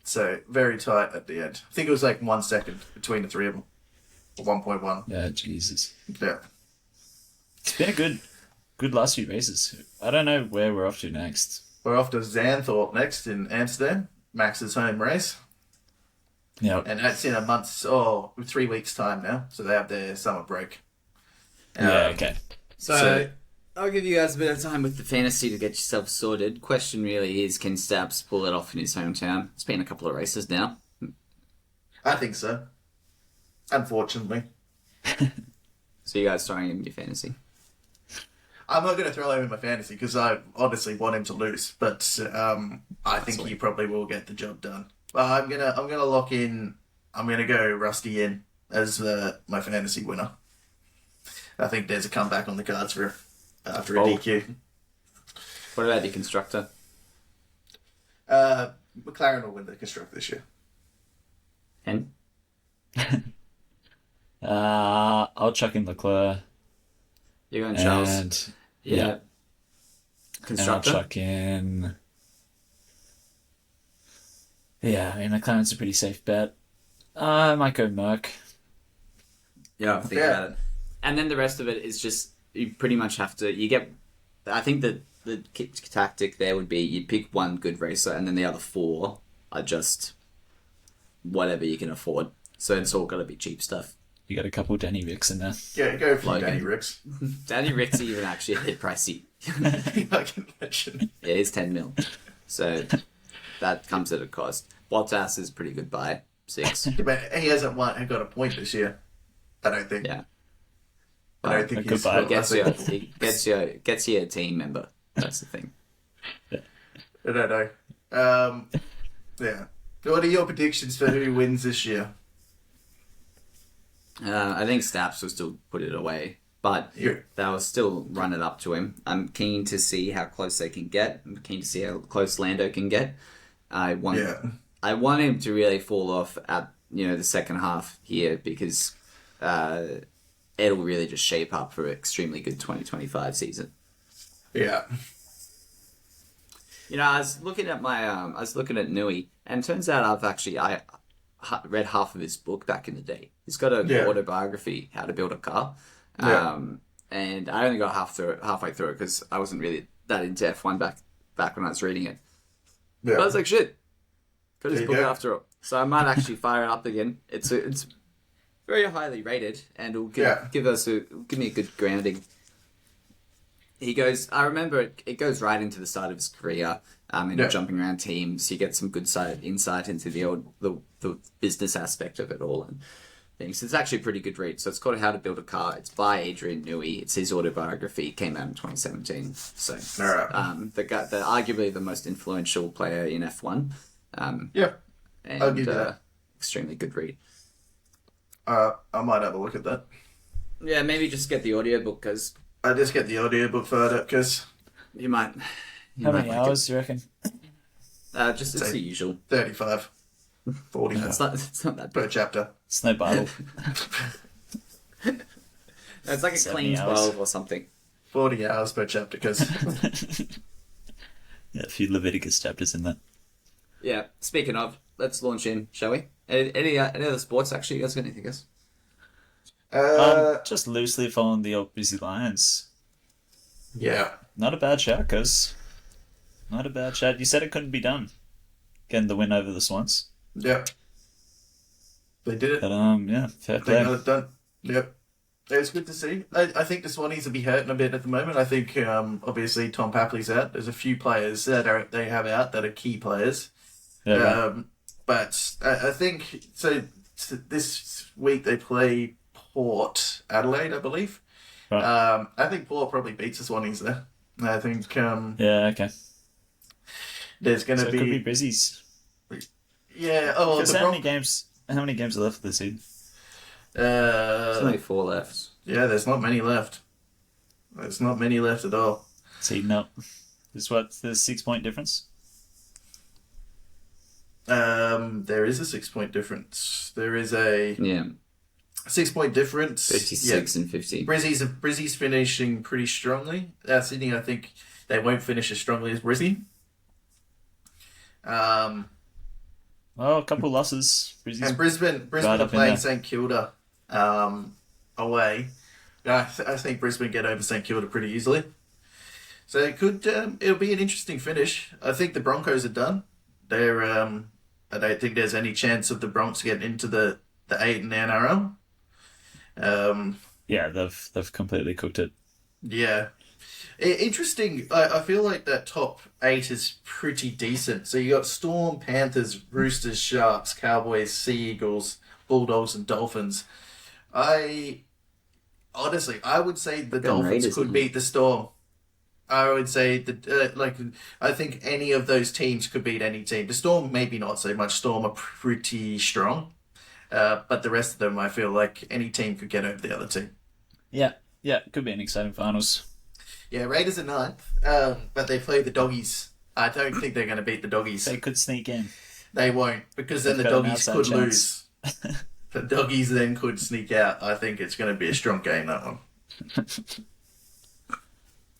So very tight at the end. I think it was like 1 second between the three of them. 1.1. Yeah, Jesus. Yeah. It's been a good last few races. I don't know where we're off to next. We're off to Zandvoort next in Amsterdam. Max's home race. Yeah. And that's in 3 weeks' time now. So they have their summer break. Okay. So I'll give you guys a bit of time with the fantasy to get yourself sorted. Question really is, can Stabs pull it off in his hometown? It's been a couple of races now. I think so. Unfortunately. So you guys throwing him in your fantasy? I'm not going to throw him in my fantasy because I honestly want him to lose. But I think he probably will get the job done. I'm gonna lock in. I'm gonna go Rusty in as my fantasy winner. I think there's a comeback on the cards for after a DQ. What about your constructor? McLaren will win the constructor this year. Hen? I'll chuck in Leclerc. You're going Charles. And Yeah. and I'll Constructor? chuck in. Yeah, I mean McLaren's a pretty safe bet. I might go Merc. Yeah, I'll think about it. And then the rest of it is just, you pretty much have to, I think that the tactic there would be you pick one good racer and then the other four are just whatever you can afford. So it's all got to be cheap stuff. You got a couple Danny Ricks in there. Yeah, go for Logan. Danny Ricks. Danny Rick's even actually a bit pricey. I can imagine. Yeah, he's 10 mil. So that comes at a cost. Bottas is a pretty good buy. 6. But he hasn't got a point this year. I don't think. Yeah. I don't think he's goodbye. He gets you a team member. That's the thing. I don't know. Yeah. What are your predictions for who wins this year? I think Staps will still put it away, but Yeah. they'll still run it up to him. I'm keen to see how close they can get. I'm keen to see how close Lando can get. I want him to really fall off at the second half here because it'll really just shape up for an extremely good 2025 season. Yeah. I was looking at Nui, and it turns out I read half of his book back in the day. He's got an autobiography, How to Build a Car, and I only got halfway through it because I wasn't really that into F1 back when I was reading it. Yeah. But I was like, shit, got his There you book go. after all. So I might actually fire it up again. It's very highly rated, and it'll give me a good grounding. He goes. I remember it goes right into the start of his career. Jumping around teams, you get some good insight into the business aspect of it all and things. It's actually a pretty good read. So it's called How to Build a Car. It's by Adrian Newey. It's his autobiography. It came out in 2017. So All right. the arguably the most influential player in F1. Yeah. And I'll give you that. extremely good read. I might have a look at that. Yeah, maybe just get the audiobook because I just get the audiobook for it because you might. How many hours do you reckon? Just it's the usual. 35, 40 It's not that per bad. chapter. It's no Bible. It's like a 70 clean hours. 12 or something. 40 hours per chapter because Yeah, a few Leviticus chapters in there. Yeah. Speaking of, let's launch in, shall we? Any other sports actually? You guys got anything else? Just loosely following the old Busy Lions. yeah. Not a bad shout, cuz. Not a bad shout. You said it couldn't be done. Getting the win over the Swans. Yep. They did it. But, yeah, fair They play. got it done. Yep. It was good to see. I think the Swannies will be hurting a bit at the moment. I think obviously Tom Papley's out. There's a few players that they have out that are key players. Yeah, right. But I think so. This week they play Port Adelaide, I believe. Right. I think Port probably beats the Swannies there. I think Yeah, okay. there's going So to it could be be Brizzies. yeah. Oh, well, Because the how many problem. games are left of the season? There's only 4 left. Yeah, there's not many left. There's not many left at all. It's heating up. There's 6-point difference? There is a 6-point difference. There is a Yeah. 6-point difference. 56 and 50. Brizzy's finishing pretty strongly. Sydney, I think they won't finish as strongly as Brizzy. Well, a couple losses. And Brisbane right are up in playing there. St Kilda away. I think Brisbane get over St Kilda pretty easily. So it'll be an interesting finish. I think the Broncos are done. I don't think there's any chance of the Bronx getting into the 8 in the NRL. Yeah, they've completely cooked it. Yeah. Interesting. I feel like that top 8 is pretty decent. So you got Storm, Panthers, Roosters, Sharks, Cowboys, Sea Eagles, Bulldogs, and Dolphins. I would say the Dolphins Raiders, could man. beat the Storm. I would say that I think any of those teams could beat any team. The Storm maybe not so much. Storm are pretty strong, but the rest of them I feel like any team could get over the other team. Yeah, could be an exciting finals. Yeah, Raiders are 9th, but they play the Doggies. I don't think they're going to beat the Doggies. They could sneak in. They won't, because then the They've got an Doggies outside could chance. lose. The Doggies then could sneak out. I think it's going to be a strong game, that one.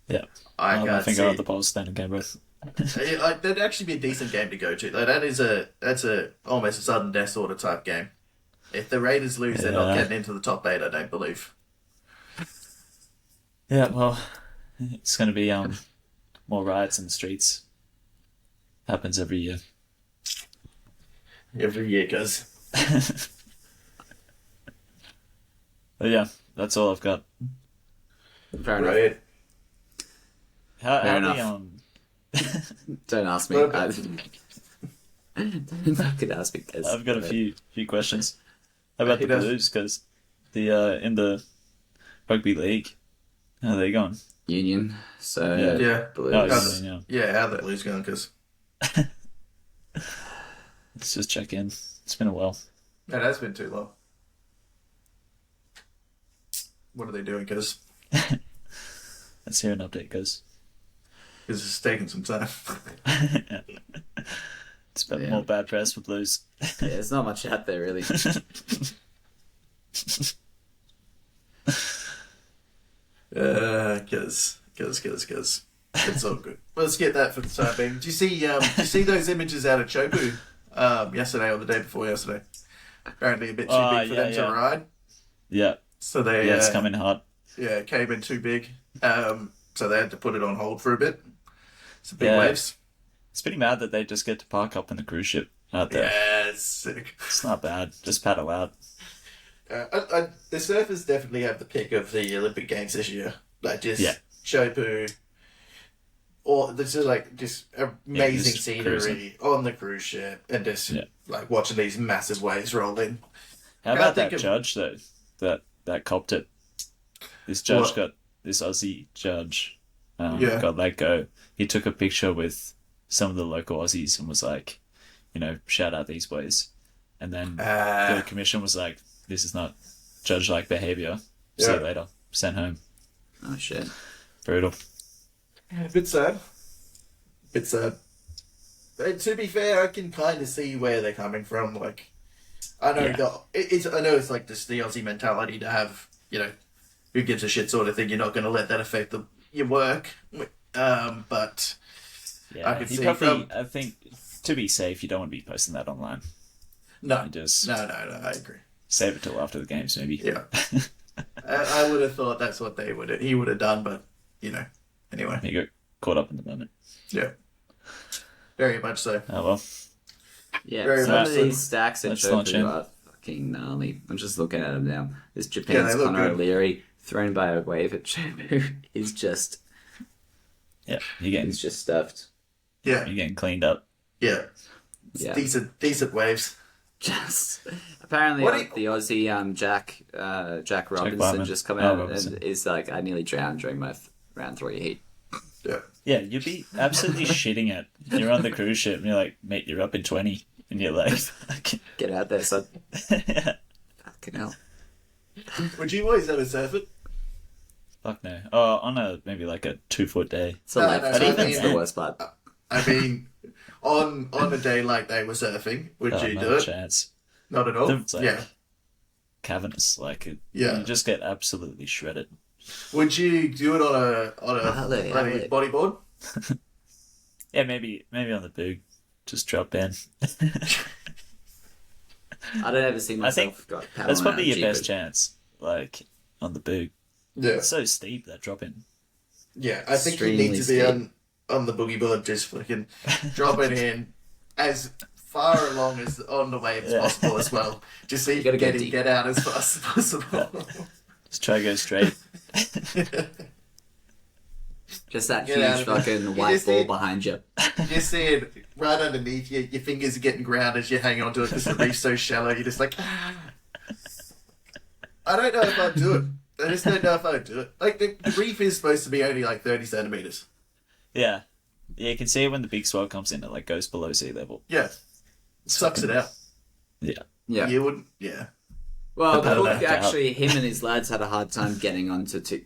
Yeah. I I can't think see. I'll have the polls stand again both. That'd actually be a decent game to go to. Like, that's a almost a sudden death sort of type game. If the Raiders lose, they're not Yeah. getting into the top 8, I don't believe. Yeah, well, it's going to be more riots in the streets. Happens every year. Every year goes. But yeah, that's all I've got. Fair enough. Right. How Fair the enough. Don't ask me. Well, I could ask me. 'Cause- I've got a few questions. How about He the does. Blues? Because in the rugby league, how are they going? Union. So Yeah. Blues. Oh, How's- yeah. Yeah, how that lose going? Because Let's just check in. It's been a while. it has been too long. What are they doing? Because Let's hear an update, guys. it's taking some time. It's been Yeah. more bad press for Blues. Yeah, there's not much out there really. Because it's all good. Let's get that for the time being. Do you see those images out of Chopu yesterday or the day before yesterday? Apparently a bit too big for them to ride. Yeah, So they it's coming hard. yeah, it came in too big. So they had to put it on hold for a bit. Some big Yeah. waves. It's pretty mad that they just get to park up in the cruise ship out there. Yeah, it's sick. It's not bad. Just paddle out. The surfers definitely have the pick of the Olympic Games this year. Like just Yeah. Chopu, or this is like just amazing just scenery cruising. on the cruise ship, and just like watching these massive waves roll in. How Can't about think that of- judge though? That copped it. This judge What? got this Aussie judge. Yeah. Got let go. He took a picture with some of the local Aussies and was like, shout out these boys. And then the commission was like, this is not judge-like behaviour. See you Yeah. later. Sent home. Oh shit. Brutal. A bit sad. Bit sad. But to be fair, I can kind of see where they're coming from. Like, I know I know it's like just the Aussie mentality to have, who gives a shit sort of thing. You're not going to let that affect your work. But Yeah, I could he see probably, I think, to be safe, you don't want to be posting that online. no, You just no, I agree. save it till after the games, maybe. Yeah. I would have thought that's what he would have done, but anyway, He got caught up in the moment. yeah, very much so. Oh well. Yeah, Very some much of so. these stacks in Let's launch in. Chopu are fucking gnarly. I'm just looking at them now. This Yeah, Japan's they look Conor good. O'Leary thrown by a wave at Chopu is just Yeah, you're he's just stuffed. Yeah, getting cleaned up. yeah, it's Yeah. decent waves. Just apparently What do you- the Aussie Jack Robinson Barman. just come Oh, out Robinson. and is like, I nearly drowned during my round 3 heat. Yeah, Yeah, you'd be absolutely shitting it. You're on the cruise ship and you're like, mate, you're up in 20. And you're like, Get out there, son. Fucking hell. would you boys ever surf it? fuck no. Oh, on maybe like a 2-foot day. It's a No, left. no, I think but that's even the worst part. I mean, on a day like they were surfing, would Oh, you not do a it? chance. Not at all. It's like Yeah. cavernous. Like, Yeah. you just get absolutely shredded. Would you do it on a Alley. bodyboard? Yeah, maybe on the boog. Just drop in. I don't ever see I think myself got power that's on probably your LG, best but chance, like on the boot. Yeah. It's so steep that drop in. Yeah, I think you Extremely need to be steep. on the boogie board, just fucking dropping in as far along as on the wave as Yeah. possible as well. Just so you gotta can go get in, deep. get out as fast as possible. Just try to go straight. Just that Get out huge of it. fucking You white just ball need- behind you. You see it right underneath you. Your fingers are getting ground as you hang on to it because the reef's so shallow. You're just like, I don't know if I'd do it. I just don't know if I'd do it. Like, the reef is supposed to be only like 30 centimeters. Yeah. Yeah, you can see it when the big swell comes in, it like goes below sea level. Yeah. Sucks it out. Yeah. Yeah. You wouldn't, yeah. Well, the Paddle book back out. actually, him and his lads had a hard time getting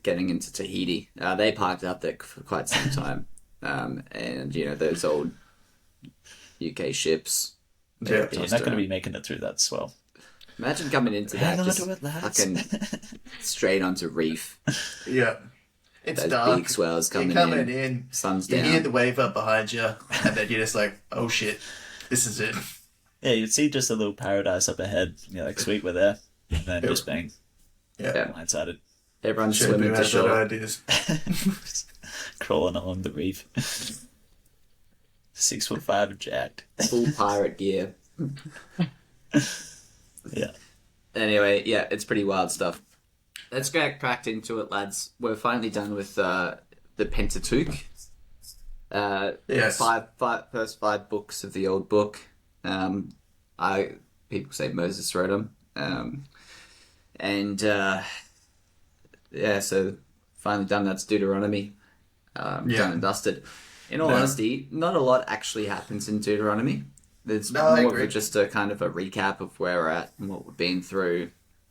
getting into Tahiti. They parked out there for quite some time, and you know those old UK ships. they Yeah. were You're just, not going to be making it through that swell. Imagine coming into Hang that on just to it, lads. fucking straight onto reef. Yeah. It's Those dark. big swells coming You're coming in. in. Sun's You down. hear the wave up behind you, and then you're just like, oh shit, this is it. Yeah, you'd see just a little paradise up ahead. You're like, sweet, we're there. And then just bang, Yeah. Yeah. blindsided. Everyone's Should swimming do to have shore. better ideas. Crawling along the reef. 6'5" jacked. Full pirate gear. Yeah. Anyway, yeah, it's pretty wild stuff. Let's get cracked into it, lads. We're finally done with the Pentateuch. Yes. First five books of the old book. People say Moses wrote them. So finally done. That's Deuteronomy. Done and dusted. In all honesty, not a lot actually happens in Deuteronomy. There's No, I more of agree. just a kind of a recap of where we're at and what we've been through.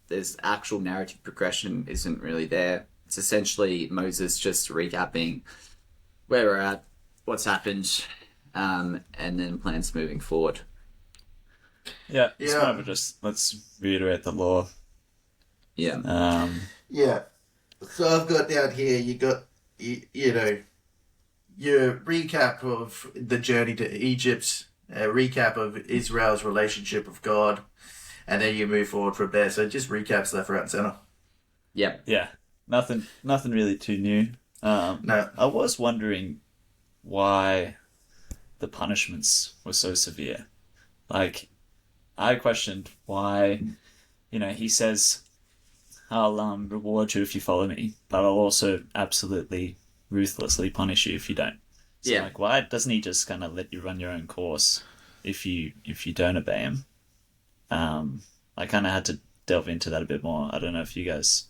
There's actual narrative progression isn't really there. It's essentially Moses just recapping where we're at, what's happened, and then plans moving forward. Yeah, it's Yeah. kind of just, let's reiterate the law. Yeah. Yeah. So I've got down here, you got, you know, your recap of the journey to Egypt, a recap of Israel's relationship with God, and then you move forward from there. So it just recaps left, right, and center. Yep. Yeah, nothing really too new. No. I was wondering why the punishments were so severe. Like, I questioned why, he says, I'll reward you if you follow me, but I'll also absolutely ruthlessly punish you if you don't. So, Yeah. like, why doesn't he just kind of let you run your own course if you don't obey him? I kind of had to delve into that a bit more. I don't know if you guys...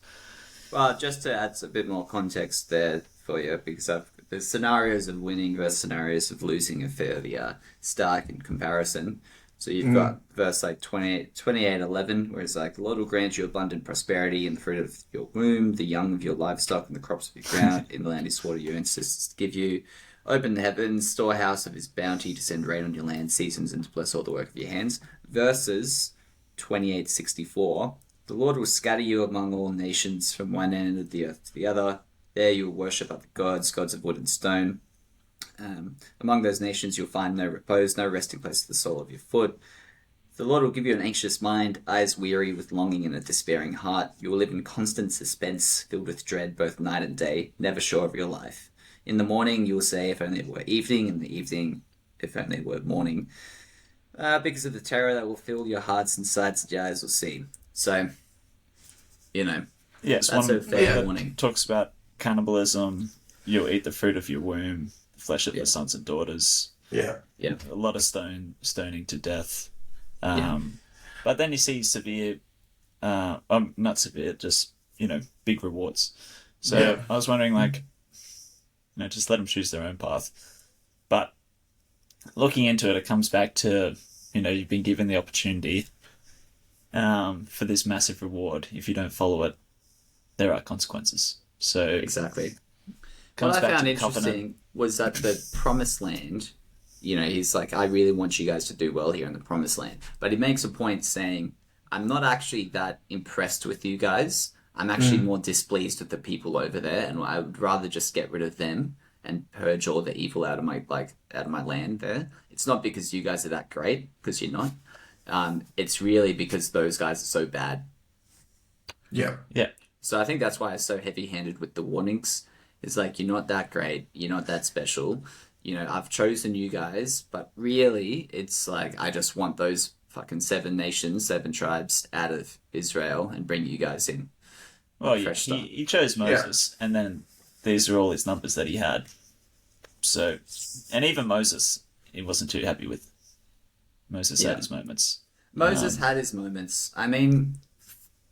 Well, just to add a bit more context there for you, because the scenarios of winning versus scenarios of losing are fairly stark in comparison. So you've got verse like 28:11, where it's like, the Lord will grant you abundant prosperity in the fruit of your womb, the young of your livestock, and the crops of your ground, in the land he swore to your ancestors to give you. Open the heavens, storehouse of his bounty, to send rain on your land, seasons, and to bless all the work of your hands. Verses 28:64, the Lord will scatter you among all nations from one end of the earth to the other. There you will worship other gods of wood and stone. Among those nations you'll find no repose, no resting place for the sole of your foot. The Lord will give you an anxious mind, eyes weary with longing, and a despairing heart. You will live in constant suspense, filled with dread both night and day, never sure of your life. In the morning you will say, if only it were evening, in the evening, if only it were morning. Because of the terror that will fill your hearts and sights that your eyes will see. So, Yeah, it's that's one a fair that warning. talks about cannibalism, you'll eat the fruit of your womb, the flesh of Yeah. the sons and daughters, Yeah. Yeah. a lot of stoning to death. Yeah. But then you see severe, not severe, just, big rewards. So Yeah. I was wondering, like, just let them choose their own path. But looking into it, it comes back to, you've been given the opportunity for this massive reward. If you don't follow it, there are consequences. So Exactly. comes What I back found to the covenant. interesting was that the Promised Land, he's like, I really want you guys to do well here in the Promised Land. But he makes a point saying, I'm not actually that impressed with you guys. I'm actually more displeased with the people over there, and I would rather just get rid of them and purge all the evil out of my land there. It's not because you guys are that great, because you're not. it's really because those guys are so bad. Yeah. Yeah. So I think that's why it's so heavy-handed with the warnings. It's like, you're not that great, you're not that special. You know, I've chosen you guys, but really, it's like, I just want those fucking 7 nations, 7 tribes out of Israel and bring you guys in. Well, yeah, Fresh start. he chose Moses, and then these are all his numbers that he had. So, and even Moses, he wasn't too happy with. Moses had his moments. Moses had his moments. I mean,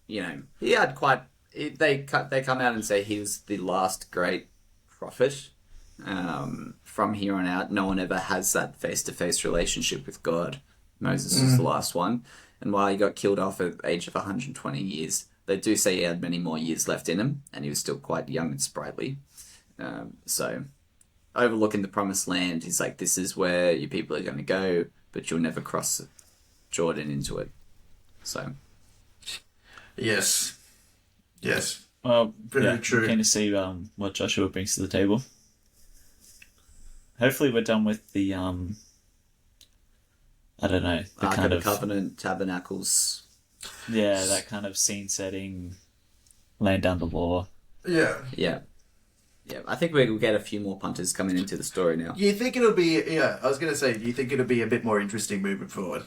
you know, he had quite... They come out and say he was the last great prophet. From here on out, no one ever has that face-to-face relationship with God. Moses was the last one. And while he got killed off at the age of 120 years, they do say he had many more years left in him, and he was still quite young and sprightly. So, overlooking the promised land, he's like, this is where your people are going to go, but you'll never cross Jordan into it. So... Yes. Well, Very true. Keen to see what Joshua brings to the table. Hopefully, we're done with the I don't know, the Ark kind of of the Covenant, Tabernacles. yeah, that kind of scene setting, laying down the law. Yeah. Yeah. I think we'll get a few more punters coming into the story now. You think it'll be... Yeah, I was going to say, do you think it'll be a bit more interesting moving forward?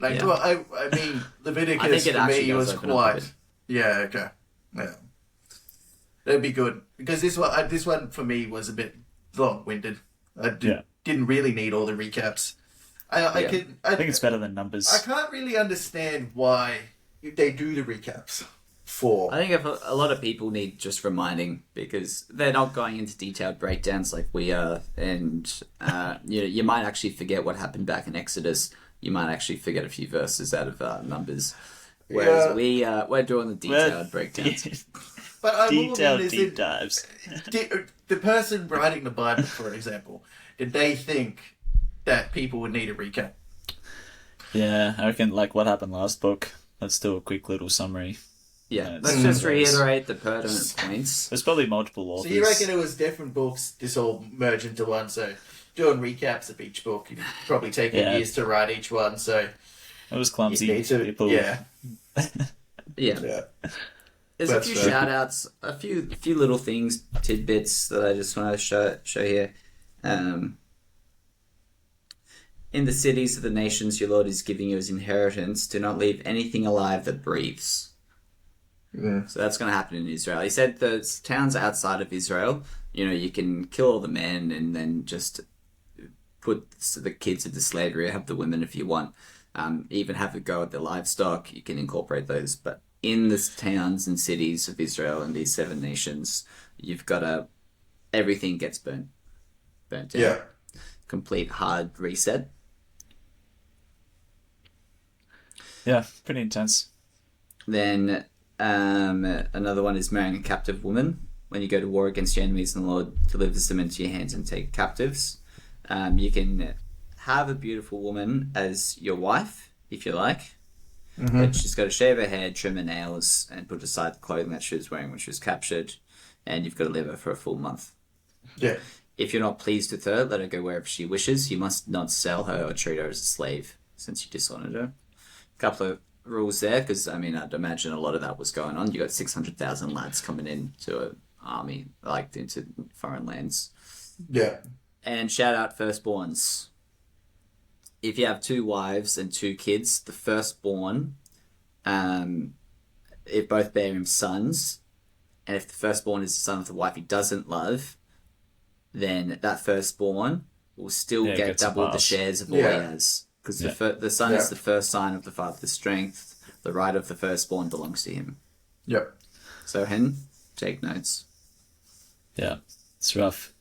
Like, Yeah. well, I mean, Leviticus I think it for actually me does was open up a quite... bit. Yeah, okay. Yeah. That'd be good. Because this one for me was a bit long-winded. I didn't really need all the recaps. I think it's better than numbers. I can't really understand why they do the recaps for. I think if a lot of people need just reminding, because they're not going into detailed breakdowns like we are, and you might actually forget what happened back in Exodus. You might actually forget a few verses out of Numbers. Whereas we're doing the detailed breakdowns. But I'm Detailed wondering, deep dives. the person writing the Bible, for example, did they think that people would need a recap? Yeah, I reckon like what happened last book. Let's do a quick little summary. Yeah, let's just reiterate the pertinent points. There's probably multiple authors. So you reckon it was different books, this all merged into one, so doing recaps of each book, you'd probably take years to write each one, so... It was clumsy. you need to, People... Yeah. Yeah. There's That's a few fair. shout outs, a few little things, tidbits that I just want to show here. In the cities of the nations your Lord is giving you as inheritance, do not leave anything alive that breathes. Yeah. So that's going to happen in Israel. He said the towns outside of Israel, you can kill all the men and then just put the kids into slavery, have the women if you want. Even have a go at the livestock, you can incorporate those. But in the towns and cities of Israel and these 7 nations, you've got everything gets burnt down. Yeah. Complete hard reset. Yeah, pretty intense. Then another one is marrying a captive woman. When you go to war against your enemies and the Lord delivers them into your hands and take captives, you can have a beautiful woman as your wife, if you like. Mm-hmm. But she's got to shave her hair, trim her nails, and put aside the clothing that she was wearing when she was captured. And you've got to leave her for a full month. Yeah. If you're not pleased with her, let her go wherever she wishes. You must not sell her or treat her as a slave, since you dishonored her. A couple of rules there, because, I'd imagine a lot of that was going on. You got 600,000 lads coming into an army, like into foreign lands. Yeah. And shout out firstborns. If you have 2 wives and 2 kids, the firstborn, if both bear him sons, and if the firstborn is the son of the wife he doesn't love, then that firstborn will still get double the shares of all he has. Because the son is the first sign of the father's strength. The right of the firstborn belongs to him. Yep. So, Hen, take notes. Yeah, it's rough.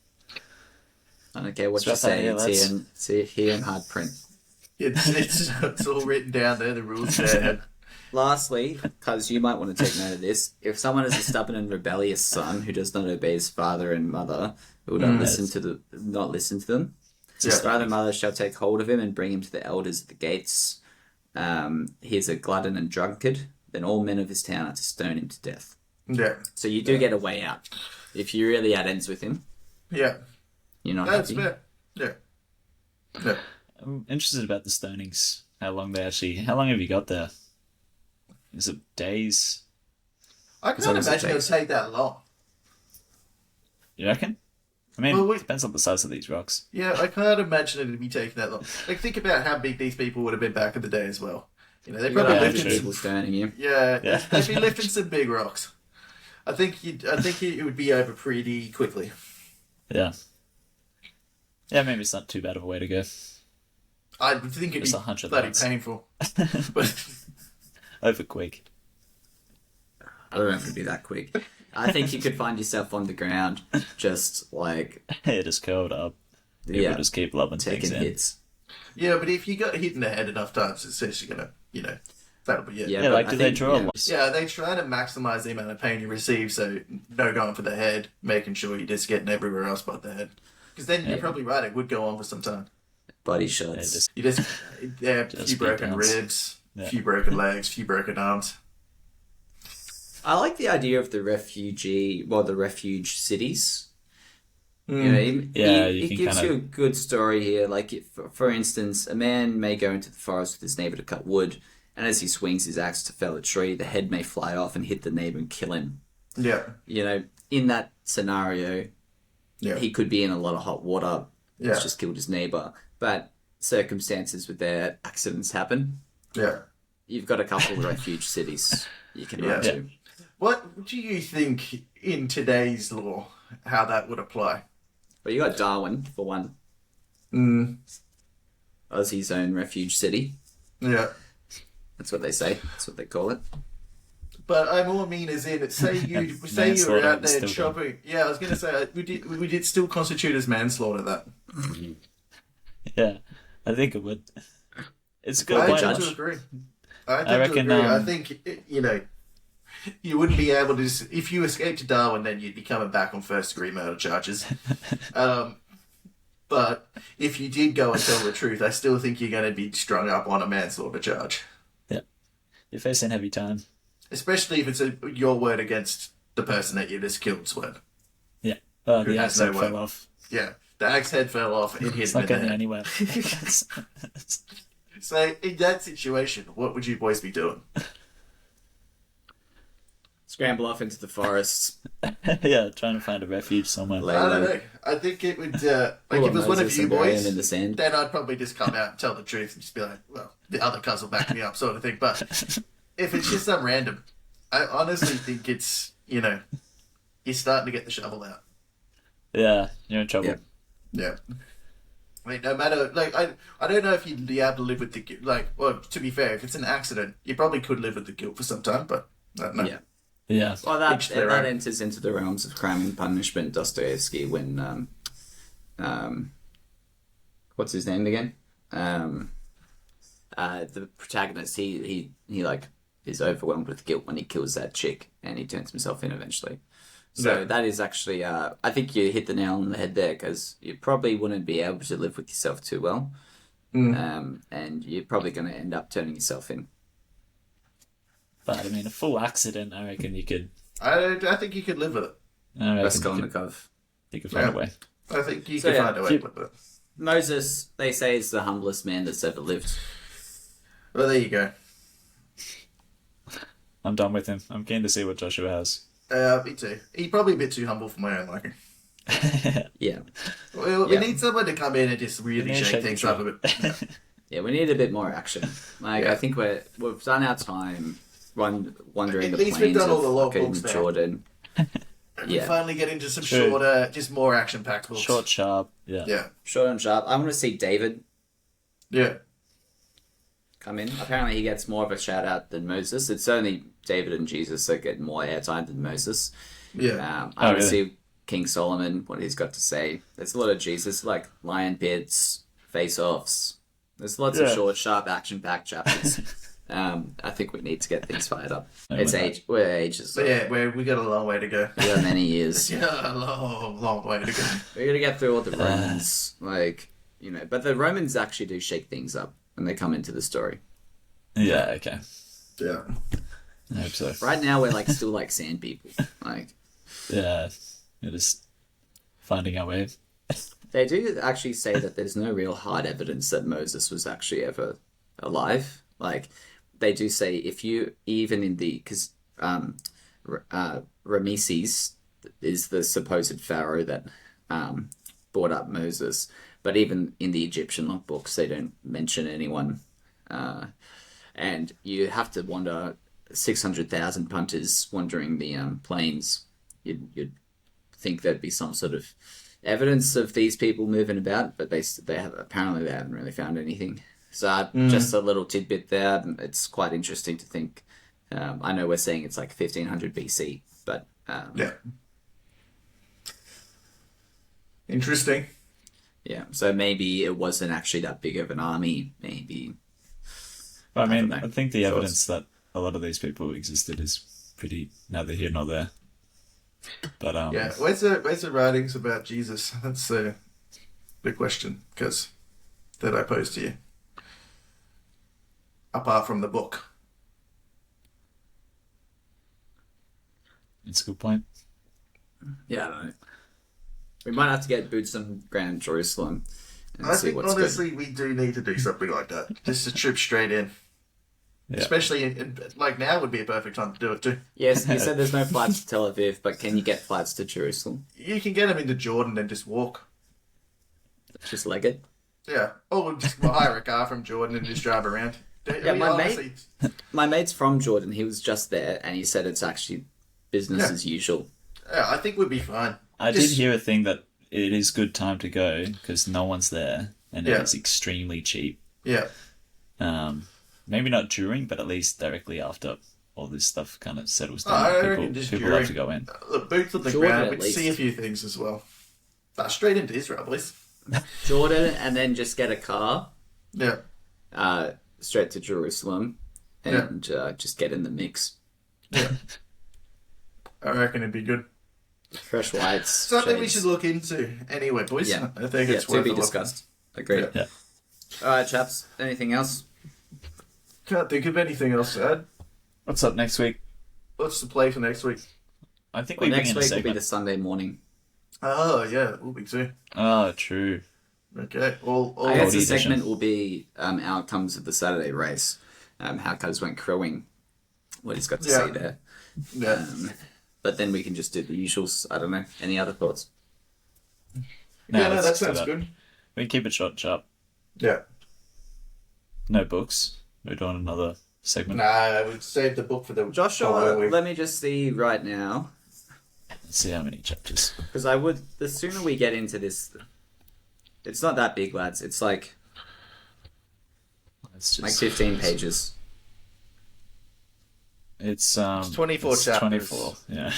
I don't care what It's you rough out say, here, it's here in hard print. It's all written down there, the rules there. Lastly, because you might want to take note of this, if someone is a stubborn and rebellious son who does not obey his father and mother, who will not listen to them, his father and mother shall take hold of him and bring him to the elders at the gates. He is a glutton and drunkard, then all men of his town are to stone him to death. Yeah. So you do get a way out. If you really had ends with him, Yeah. you're not That's happy. fair. Yeah. Yeah. I'm interested about the stonings. how long have you got there? Is it days? I As can't long as it imagine it'll takes- take that long. You reckon? I mean, Well, it depends on the size of these rocks. Yeah, I can't imagine it'd be taking that long. Like, think about how big these people would have been back in the day as well. You know, they You probably got Yeah, lifted true. some, people stoning you. yeah, Yeah. they'd be lifting some big rocks. I think it would be over pretty quickly. Yeah. Yeah, maybe it's not too bad of a way to go. I would think it'd Just be 100 bloody laps. painful. But Over quick. I don't know if it'd be that quick. I think you could find yourself on the ground, just like It is curled up. People yeah, just keep loving things taking in. hits. yeah, but if you got hit in the head enough times, it's actually gonna, that'll be it. Yeah, Yeah, but like, I do they think, draw yeah, lots? Yeah, they try to maximize the amount of pain you receive, so no going for the head, making sure you're just getting everywhere else but the head. Because then you're probably right, it would go on for some time. body Yeah, shots. just You just, a Just few broken beatdowns. ribs, a Yeah. few broken legs, a few broken arms. I like the idea of the refuge cities. You know, Yeah, it you can gives kinda- you a good story here. Like, for instance, a man may go into the forest with his neighbor to cut wood, and as he swings his axe to fell a tree, the head may fly off and hit the neighbor and kill him. Yeah, You know, in that scenario, yeah, he could be in a lot of hot water. Yeah. He's just killed his neighbor. But circumstances with their accidents happen. yeah. You've got a couple of refuge cities you can Yeah. run to. What do you think in today's law, how that would apply? But you got Darwin, for one. Mm, Aussie's own refuge city. yeah. That's what they say. That's what they call it. But I more mean as in, say you were Manslaughter out there still chopping. Yeah, I was gonna say we did still constitute as manslaughter. That Yeah, I think it would. It's a good I point. tend judge. to agree. I tend reckon, to agree. I um, think you wouldn't be able to if you escaped to Darwin, then you'd be coming back on first-degree murder charges. But if you did go and tell the truth, I still think you're going to be strung up on a manslaughter charge, You're facing heavy time. especially if it's your word against the person that you just killed's word. Yeah. Who The has no accent fell word. off. Yeah, the axe head fell off and hit It's him not in the getting head. anywhere. So in that situation, what would you boys be doing? Scramble off into the forest. Yeah, trying to find a refuge somewhere. Lay I don't low. know. I think it would, like Pull if a it was one of Moses you and bury him boys, in the sand. then I'd probably just come out and tell the truth and just be like, well, the other cuz will back me up sort of thing. But if it's just some random, I honestly think it's, you're starting to get the shovel out. Yeah, you're in trouble. Yeah. Yeah. I mean, no matter, like, I don't know if you'd be able to live with the guilt. Like, well, to be fair, if it's an accident, you probably could live with the guilt for some time, but I don't know. Yeah. Yeah. Well, that Each their that own. enters into the realms of crime and punishment. Dostoevsky, when what's his name again? The protagonist, he like is overwhelmed with guilt when he kills that chick, and he turns himself in eventually. So Yeah. that is actually, I think you hit the nail on the head there, because you probably wouldn't be able to live with yourself too well, and you're probably going to end up turning yourself in. But I mean, a full accident, I reckon you could. I think you could live with it. I reckon Raskolnikov. you could find Yeah. a way. I think you So, could yeah, find a way keep- to live with it. Moses, they say, is the humblest man that's ever lived. Well, there you go. I'm done with him. I'm keen to see what Joshua has. Me too. He's probably a bit too humble for my own liking. Yeah. We Yeah. need someone to come in and just really And then shake things up a bit. Yeah, we need a bit more action. Like, Yeah. I think we've done our time wandering At the least we've plains done all of the log fucking books now. Jordan. We Yeah. finally get into some True. shorter, just more action-packed books. Short, sharp. Yeah. Yeah. Short and sharp. I want to see David Yeah. come in. Apparently he gets more of a shout out than Moses. It's only David and Jesus that get more airtime than Moses. Yeah. I want to really? see King Solomon, what he's got to say. There's a lot of Jesus, like lion pits, face-offs. There's lots of Yeah. short, sharp, action-packed chapters. I think we need to get things fired up. Yeah, We're ages. But yeah, we got a long way to go. We got many years. Yeah, a long, long way to go. We're gonna get through all the Romans, but the Romans actually do shake things up when they come into the story. Yeah, okay. Yeah. I hope so. Right now, we're still like sand people. Yeah. You're just finding our way. They do actually say that there's no real hard evidence that Moses was actually ever alive. Like, they do say if you, even in the, because Rameses is the supposed pharaoh that brought up Moses, but even in the Egyptian logbooks, they don't mention anyone. And you have to wonder, 600,000 punters wandering the plains, you'd think there'd be some sort of evidence of these people moving about, but they haven't really found anything. So just a little tidbit there. It's quite interesting to think. I know we're saying it's like 1500 BC, but Yeah. Interesting. yeah. So maybe it wasn't actually that big of an army. Maybe. I mean, don't know. I think the Thoughts? evidence that a lot of these people existed is pretty neither here nor there. But Yeah. Where's the writings about Jesus? That's the question, because that I posed to you. Apart from the book. it's a good point. Yeah, I don't know. We might have to get boots on ground in Jerusalem and I see think what's honestly we do need to do something like that. Just a trip straight in. Yeah. Especially like now would be a perfect time to do it too. good. Yes, you said there's no flights to Tel Aviv, but can you get flights to Jerusalem? You can get them into Jordan and just walk. Just leg it. Yeah. Or just hire a car from Jordan and just drive around. Yeah, my mate's from Jordan. He was just there, and he said it's actually business Yeah. as usual. Yeah, I think we'd be fine. I Just- did hear a thing that it is good time to go because no one's there and Yeah. it's extremely cheap. Yeah. Maybe not during, but at least directly after all this stuff kind of settles Oh, I down. reckon just People during. have to go in. The boots on the Jordan, ground. at We'd least. see a few things as well. Straight into Israel, please. Jordan, and then just get a car Yeah. straight to Jerusalem, and just get in the mix. Yeah. I reckon it'd be good. Fresh whites. Something we shades. should look into anyway, boys. Yeah. I think Yeah, it's to worth be a look. discussed. Agreed. Yeah. All right, chaps. Anything else? Can't think of anything else to add. What's up next week? What's the play for next week? I think Well, we bring next in a week will be segment. the Sunday morning. Oh, yeah, it will be too. Oh, true. Okay. All I guess the Goldie edition. segment will be outcomes of the Saturday race, how Cuz went crowing, what he's got to Yeah. say there. yeah. But then we can just do the usuals. I don't know. Any other thoughts? No, Yeah, no, let's that do sounds that. good. We keep it short and sharp. Yeah. No books. We're doing another segment. Nah, I would save the book for the Joshua, following week. let me just see right now. Let's see how many chapters. Because the sooner we get into this, it's not that big, lads. It's like It's just 15 pages. It's 24 it's chapters. 24. Yeah.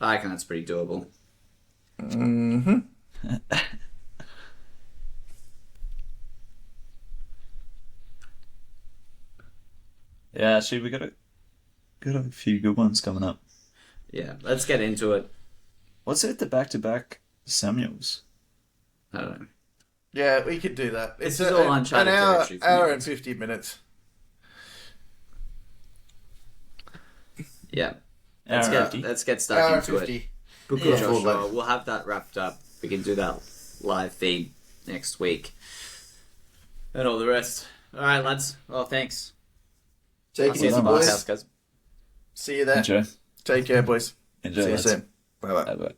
I reckon that's pretty doable. Mm-hmm. Yeah, actually, we got a few good ones coming up. Yeah, let's get into it. What's it? The back-to-back Samuels. I don't know. Yeah, we could do that. This It's is all an uncharted hour, territory for me. hour and 50 minutes. Yeah. Hour and 50. Let's get Hour stuck and into 50. it. Book Yeah. of Joshua. Full length. We'll have that wrapped up. We can do that live feed next week. And all the rest. All right, lads. Well, thanks. Take I'll it see you easy, at the boys. house, guys. See you there. Enjoy. Take care, boys. Enjoy. See you lads. soon. Bye-bye. Bye-bye.